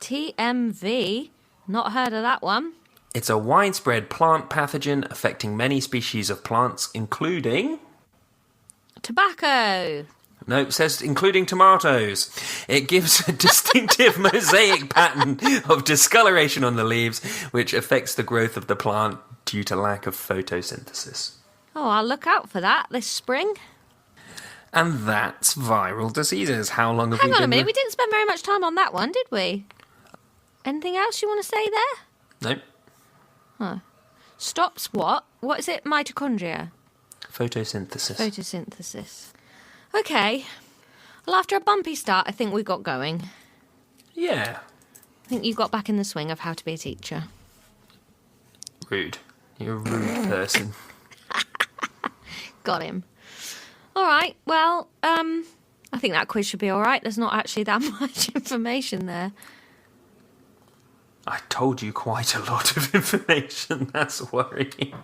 TMV? Not heard of that one. It's a widespread plant pathogen affecting many species of plants, including... Tobacco. No, it says including tomatoes. It gives a distinctive mosaic pattern of discoloration on the leaves, which affects the growth of the plant due to lack of photosynthesis. Oh, I'll look out for that this spring. And that's viral diseases. How long have we been... Hang on a minute, we didn't spend very much time on that one, did we? Anything else you want to say there? Nope. Huh. Stops what? What is it? Mitochondria? Photosynthesis. Photosynthesis. Okay. Well, after a bumpy start, I think we got going. Yeah. I think you got back in the swing of how to be a teacher. Rude. You're a rude person. Got him. All right. Well, I think that quiz should be all right. There's not actually that much information there. I told you quite a lot of information. That's worrying.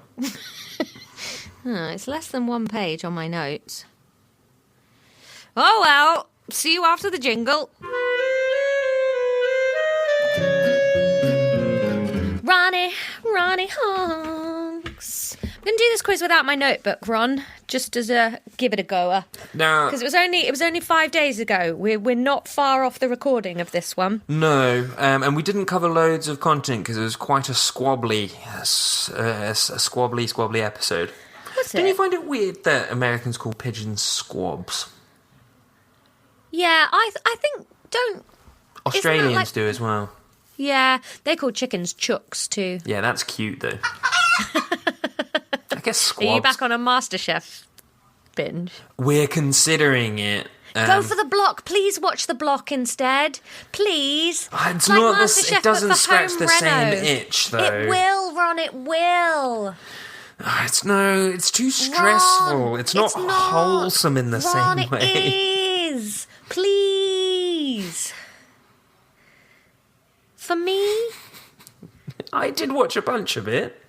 It's less than 1 page on my notes. Oh, well. See you after the jingle. Ronnie honks. I'm going to do this quiz without my notebook, Ron, just as a give it a goer. No. Because it was only 5 days ago. We're not far off the recording of this one. No, and we didn't cover loads of content because it was quite a squabbly episode. Was it? Don't you find it weird that Americans call pigeons squabs? Yeah, I think don't... Australians do as well. Yeah, they call chickens chooks too. Yeah, that's cute though. I guess squabs... Are you back on a MasterChef binge? We're considering it. Go for the block. Please watch the block instead. Please. It's like not MasterChef, it doesn't but for scratch home the same reno. itch though. It will, Ron, it will. It's too stressful. Ron, it's not wholesome in the Ron, same way. It is. Please. For me? I did watch a bunch of it.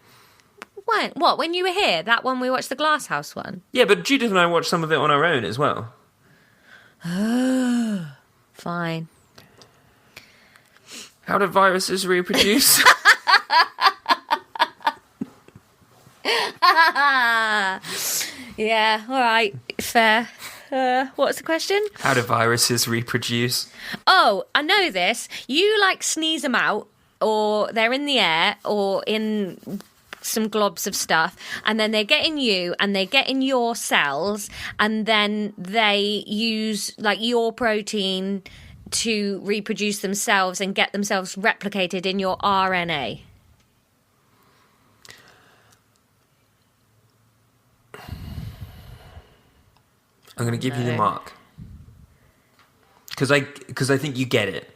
When? What, when you were here? That one we watched, the Glass House one? Yeah, but Judith and I watched some of it on our own as well. Fine. How do viruses reproduce? Yeah, all right, fair. What's the question? How do viruses reproduce? Oh, I know this. You like sneeze them out, or they're in the air, or in some globs of stuff, and then they get in you, and they get in your cells, and then they use like your protein to reproduce themselves and get themselves replicated in your RNA. I'm going to give you the mark. Because I think you get it.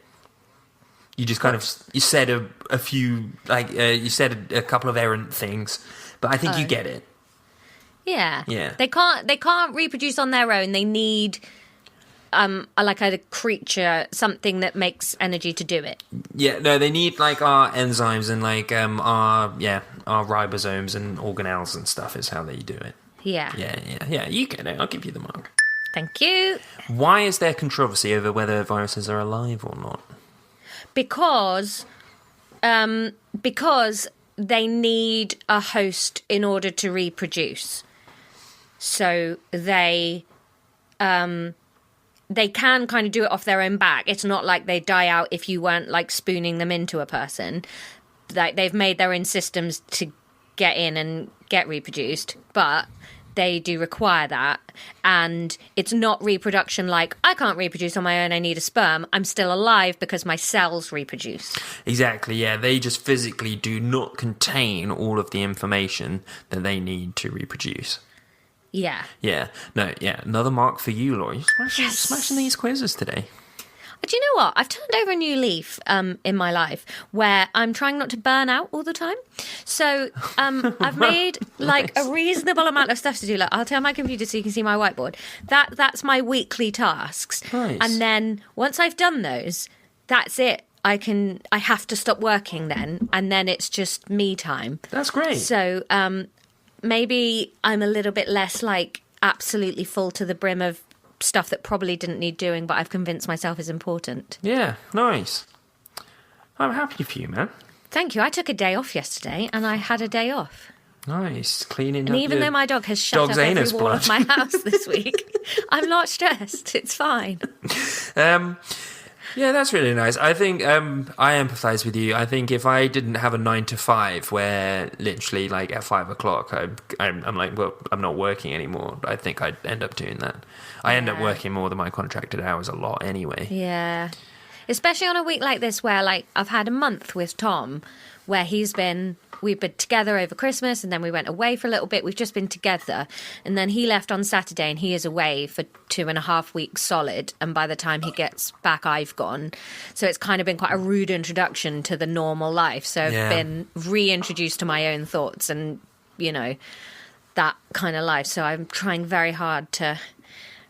You just kind of... You said a few... you said a couple of errant things. But I think you get it. Yeah. Yeah. They can't reproduce on their own. They need a creature, something that makes energy to do it. Yeah, no, they need our enzymes and our ribosomes and organelles and stuff is how they do it. Yeah. Yeah, you get it. I'll give you the mark. Thank you. Why is there controversy over whether viruses are alive or not? Because they need a host in order to reproduce. So they can kind of do it off their own back. It's not like they die out if you weren't spooning them into a person. They've made their own systems to get in and get reproduced, but they do require that. And it's not reproduction like, I can't reproduce on my own, I need a sperm. I'm still alive because my cells reproduce. Exactly, yeah. They just physically do not contain all of the information that they need to reproduce. Yeah. Yeah. No, yeah. Another mark for you, Laura. You're smashing these quizzes today. Do you know what? I've turned over a new leaf in my life where I'm trying not to burn out all the time. So I've made like a reasonable amount of stuff to do. Like, I'll turn my computer so you can see my whiteboard. That's my weekly tasks. Nice. And then once I've done those, that's it. I have to stop working then, and then it's just me time. That's great. So maybe I'm a little bit less like absolutely full to the brim of stuff that probably didn't need doing, but I've convinced myself is important. Yeah, nice. I'm happy for you, man. Thank you. I took a day off yesterday, and I had a day off. Nice, cleaning And up even your though my dog has shut dog's up every anus wall blood. of my house this week, I'm not stressed. It's fine. Yeah, that's really nice. I think I empathise with you. I think if I didn't have a 9 to 5 where literally like at 5 o'clock I'm like, well, I'm not working anymore, I think I'd end up doing that. I end up working more than my contracted hours a lot anyway. Yeah. Especially on a week like this where like I've had a month with Tom where we've been together over Christmas and then we went away for a little bit. We've just been together. And then he left on Saturday and he is away for 2.5 weeks solid. And by the time he gets back, I've gone. So it's kind of been quite a rude introduction to the normal life. So I've been reintroduced to my own thoughts and, you know, that kind of life. So I'm trying very hard to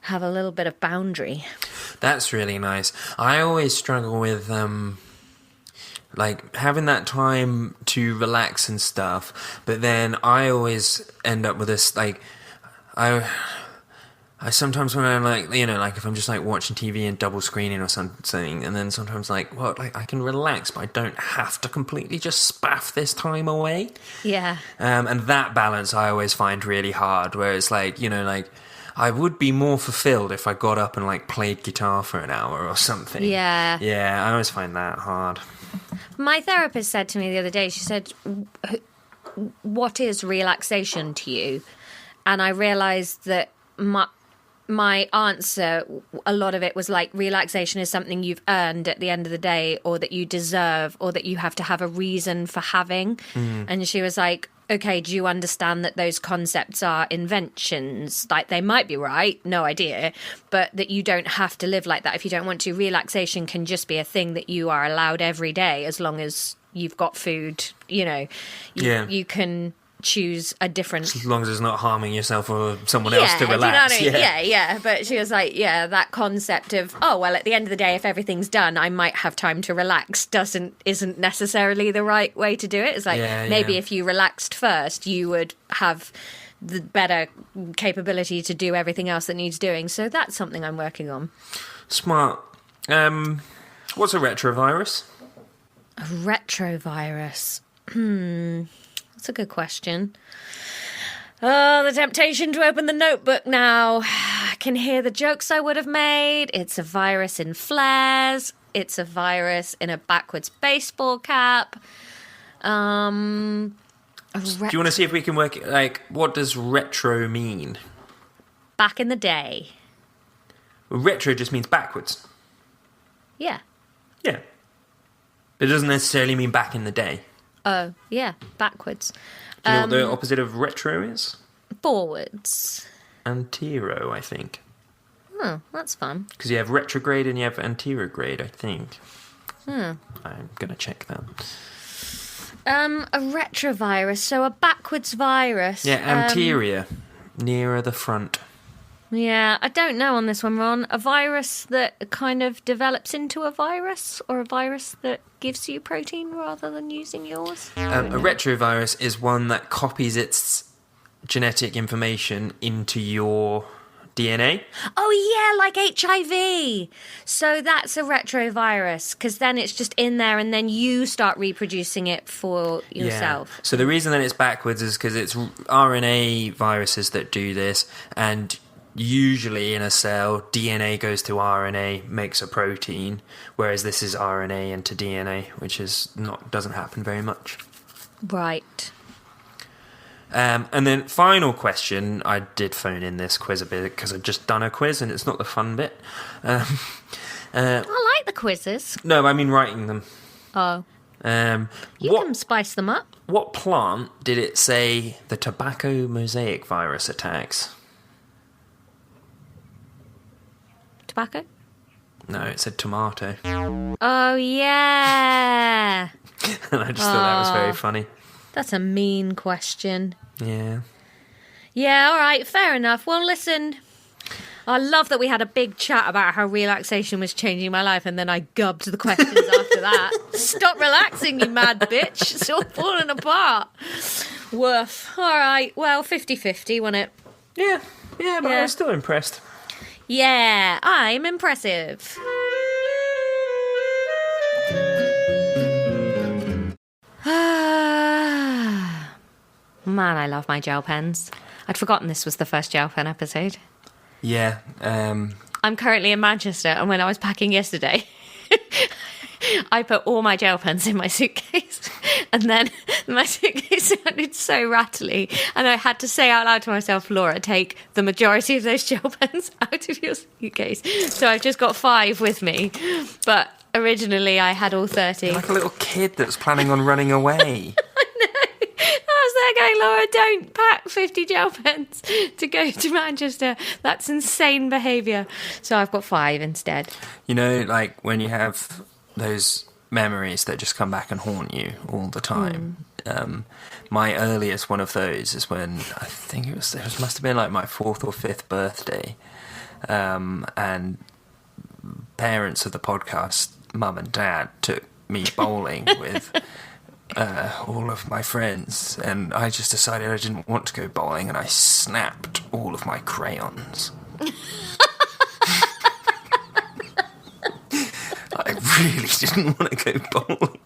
have a little bit of boundary. That's really nice. I always struggle with like having that time to relax and stuff, but then I always end up with this like I sometimes when I'm like, you know, like if I'm just like watching TV and double screening or something, and then sometimes like, well, like I can relax, but I don't have to completely just spaff this time away. Yeah. And that balance I always find really hard, where it's like, you know, like I would be more fulfilled if I got up and like played guitar for an hour or something. Yeah. Yeah, I always find that hard. My therapist said to me the other day, she said, what is relaxation to you? And I realised that my answer, a lot of it was like, relaxation is something you've earned at the end of the day, or that you deserve, or that you have to have a reason for having. And she was like, okay, do you understand that those concepts are inventions? Like, they might be right, no idea, but that you don't have to live like that if you don't want to. Relaxation can just be a thing that you are allowed every day as long as you've got food, you know. You can choose a different... As long as it's not harming yourself or someone else to relax. Do you know what I mean? Yeah. But she was like, that concept of, oh, well, at the end of the day, if everything's done, I might have time to relax isn't necessarily the right way to do it. It's like, maybe if you relaxed first, you would have the better capability to do everything else that needs doing. So that's something I'm working on. Smart. What's a retrovirus? A retrovirus? That's a good question. Oh, the temptation to open the notebook now. I can hear the jokes I would have made. It's a virus in flares. It's a virus in a backwards baseball cap. Do you want to see if we can work, like, what does retro mean? Back in the day. Well, retro just means backwards. Yeah. Yeah. It doesn't necessarily mean back in the day. Oh, yeah, backwards. Do you know what the opposite of retro is? Forwards. Antero, I think. Oh, that's fun. Because you have retrograde and you have anterograde, I think. Hmm. I'm going to check that. A retrovirus, so a backwards virus. Yeah, anterior. Nearer the front. Yeah, I don't know on this one, Ron. A virus that kind of develops into a virus, or a virus that gives you protein rather than using yours? A retrovirus is one that copies its genetic information into your DNA. Oh, yeah, like HIV. So that's a retrovirus, because then it's just in there and then you start reproducing it for yourself. Yeah. So the reason that it's backwards is because it's RNA viruses that do this, and usually in a cell, DNA goes to RNA, makes a protein, whereas this is RNA into DNA, which doesn't happen very much. Right. And then final question, I did phone in this quiz a bit because I've just done a quiz and it's not the fun bit. I like the quizzes. No, I mean writing them. Oh. You can spice them up. What plant did it say the Tobacco Mosaic Virus attacks? Tobacco? No, it said tomato. Oh, yeah. And I just thought that was very funny. That's a mean question. Yeah. Yeah, all right, fair enough. Well, listen, I love that we had a big chat about how relaxation was changing my life, and then I gubbed the questions after that. Stop relaxing, you mad bitch. It's all falling apart. Woof. All right, well, 50-50, wasn't it? Yeah, but I was still impressed. Yeah, I'm impressive. Man, I love my gel pens. I'd forgotten this was the first gel pen episode. Yeah. I'm currently in Manchester, and when I was packing yesterday, I put all my gel pens in my suitcase, and then my suitcase sounded so rattly, and I had to say out loud to myself, Laura, take the majority of those gel pens out of your suitcase. So I've just got 5 with me, but originally I had all 30. You're like a little kid that's planning on running away. I was there going, Laura, don't pack 50 gel pens to go to Manchester. That's insane behaviour. So I've got 5 instead. You know, like when you have those memories that just come back and haunt you all the time. My earliest one of those is when I think it must have been like my 4th or 5th birthday. And parents of the podcast, Mum and Dad, took me bowling with all of my friends, and I just decided I didn't want to go bowling, and I snapped all of my crayons. I really didn't want to go bowling.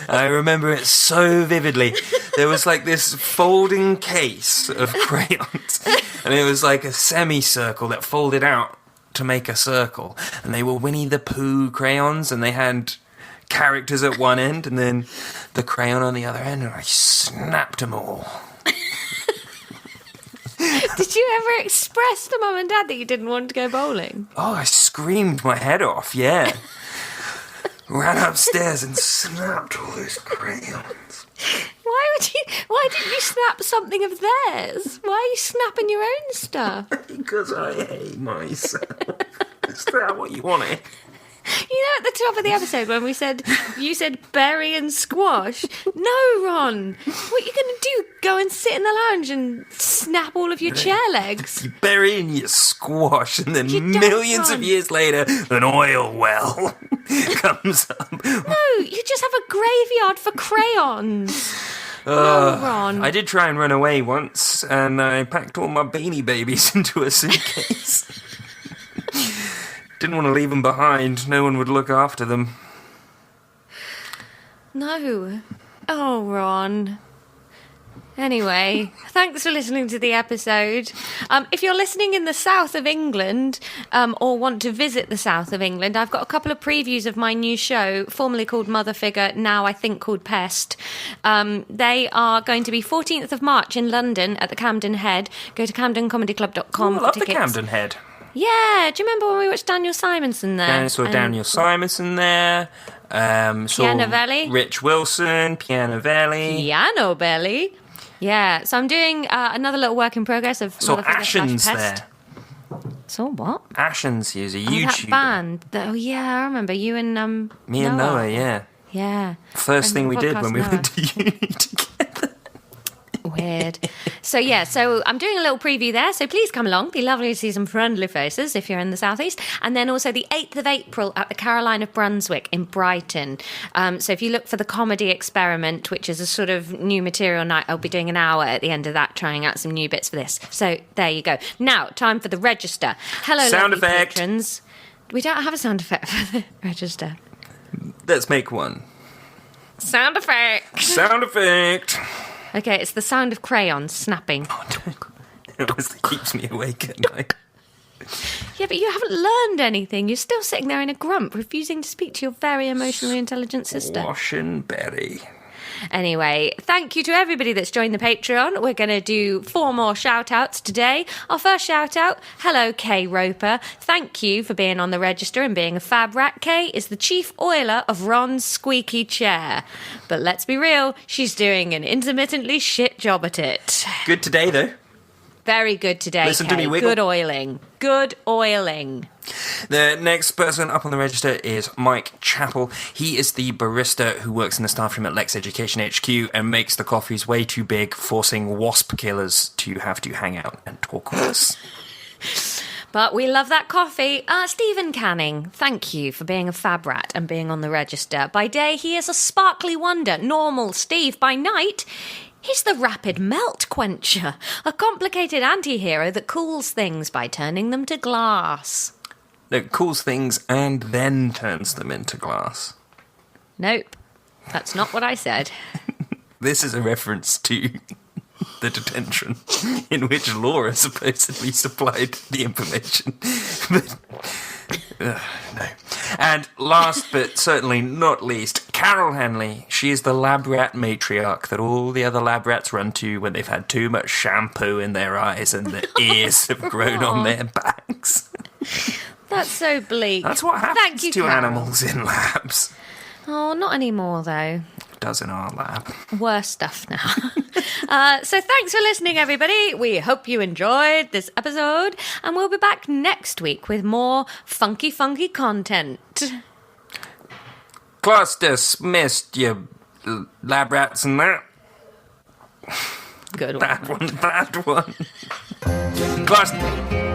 I remember it so vividly. There was like this folding case of crayons, and it was like a semicircle that folded out to make a circle, and they were Winnie the Pooh crayons, and they had characters at one end and then the crayon on the other end, and I snapped them all. Did you ever express to Mum and Dad that you didn't want to go bowling? Oh, I screamed my head off, yeah. Ran upstairs and snapped all those crayons. Why didn't you snap something of theirs? Why are you snapping your own stuff? Because I hate myself. Is that what you wanted? You know, at the top of the episode when you said berry and squash. No, Ron. What are you going to do? Go and sit in the lounge and snap all of your chair legs? You bury in your squash, and then You don't, millions Ron. of years later, an oil well comes up. No, you just have a graveyard for crayons. Oh, Ron. I did try and run away once, and I packed all my Beanie Babies into a suitcase. Didn't want to leave them behind. No one would look after them. No. Oh, Ron. Anyway, thanks for listening to the episode. If you're listening in the south of England, or want to visit the south of England, I've got a couple of previews of my new show, formerly called Mother Figure, now I think called Pest. They are going to be 14th of March in London at the Camden Head. Go to camdencomedyclub.com I for love tickets. the Camden Head. Yeah, do you remember when we watched Daniel Simonson there? I saw Daniel Simonson there. Saw Pianovelli. Rich Wilson, Pianovelli. Piano Belly. Yeah, so I'm doing another little work in progress of Saw Mother Figure Ashens / Pest. there. So what? Ashens, he was a Oh, YouTuber. that band. Oh yeah, I remember you and Me and Noah, yeah. Yeah. First thing we did podcast when we Noah. went to uni together. Weird. So I'm doing a little preview there. So please come along. Be lovely to see some friendly faces if you're in the southeast. And then also the 8th of April at the Caroline of Brunswick in Brighton. So if you look for the Comedy Experiment, which is a sort of new material night, I'll be doing an hour at the end of that, trying out some new bits for this. So there you go. Now, time for the register. Hello, Sound lovely effect. patrons. We don't have a sound effect for the register. Let's make one. Sound effect. Sound effect. Okay, it's the sound of crayons snapping. It always keeps me awake at night. Yeah, but you haven't learned anything. You're still sitting there in a grump, refusing to speak to your very emotionally intelligent sister. Wash and berry. Anyway, thank you to everybody that's joined the Patreon. We're going to do 4 more shout-outs today. Our first shout-out, hello, Kay Roper. Thank you for being on the register and being a fab rat. Kay is the chief oiler of Ron's squeaky chair. But let's be real, she's doing an intermittently shit job at it. Good today, though. Very good today, Listen to Kay. me wiggle. Good oiling. Good oiling. The next person up on the register is Mike Chappell. He is the barista who works in the staff room at Lexx Education HQ and makes the coffees way too big, forcing wasp killers to have to hang out and talk with us. But we love that coffee. Stephen Canning, thank you for being a fab rat and being on the register. By day, he is a sparkly wonder. Normal Steve. By night, he's the rapid melt quencher, a complicated anti-hero that cools things by turning them to glass. That cools things and then turns them into glass. Nope, that's not what I said. This is a reference to the detention in which Laura supposedly supplied the information. No. And last but certainly not least, Carol Henley. She is the lab rat matriarch that all the other lab rats run to when they've had too much shampoo in their eyes and their ears have grown on their backs. That's so bleak. That's what happens Thank you, to Carol. animals in labs. Oh, not anymore, though. It does in our lab. Worse stuff now. So thanks for listening, everybody. We hope you enjoyed this episode, and we'll be back next week with more funky content. Class dismissed, you lab rats and that. Good one. Bad one. Class...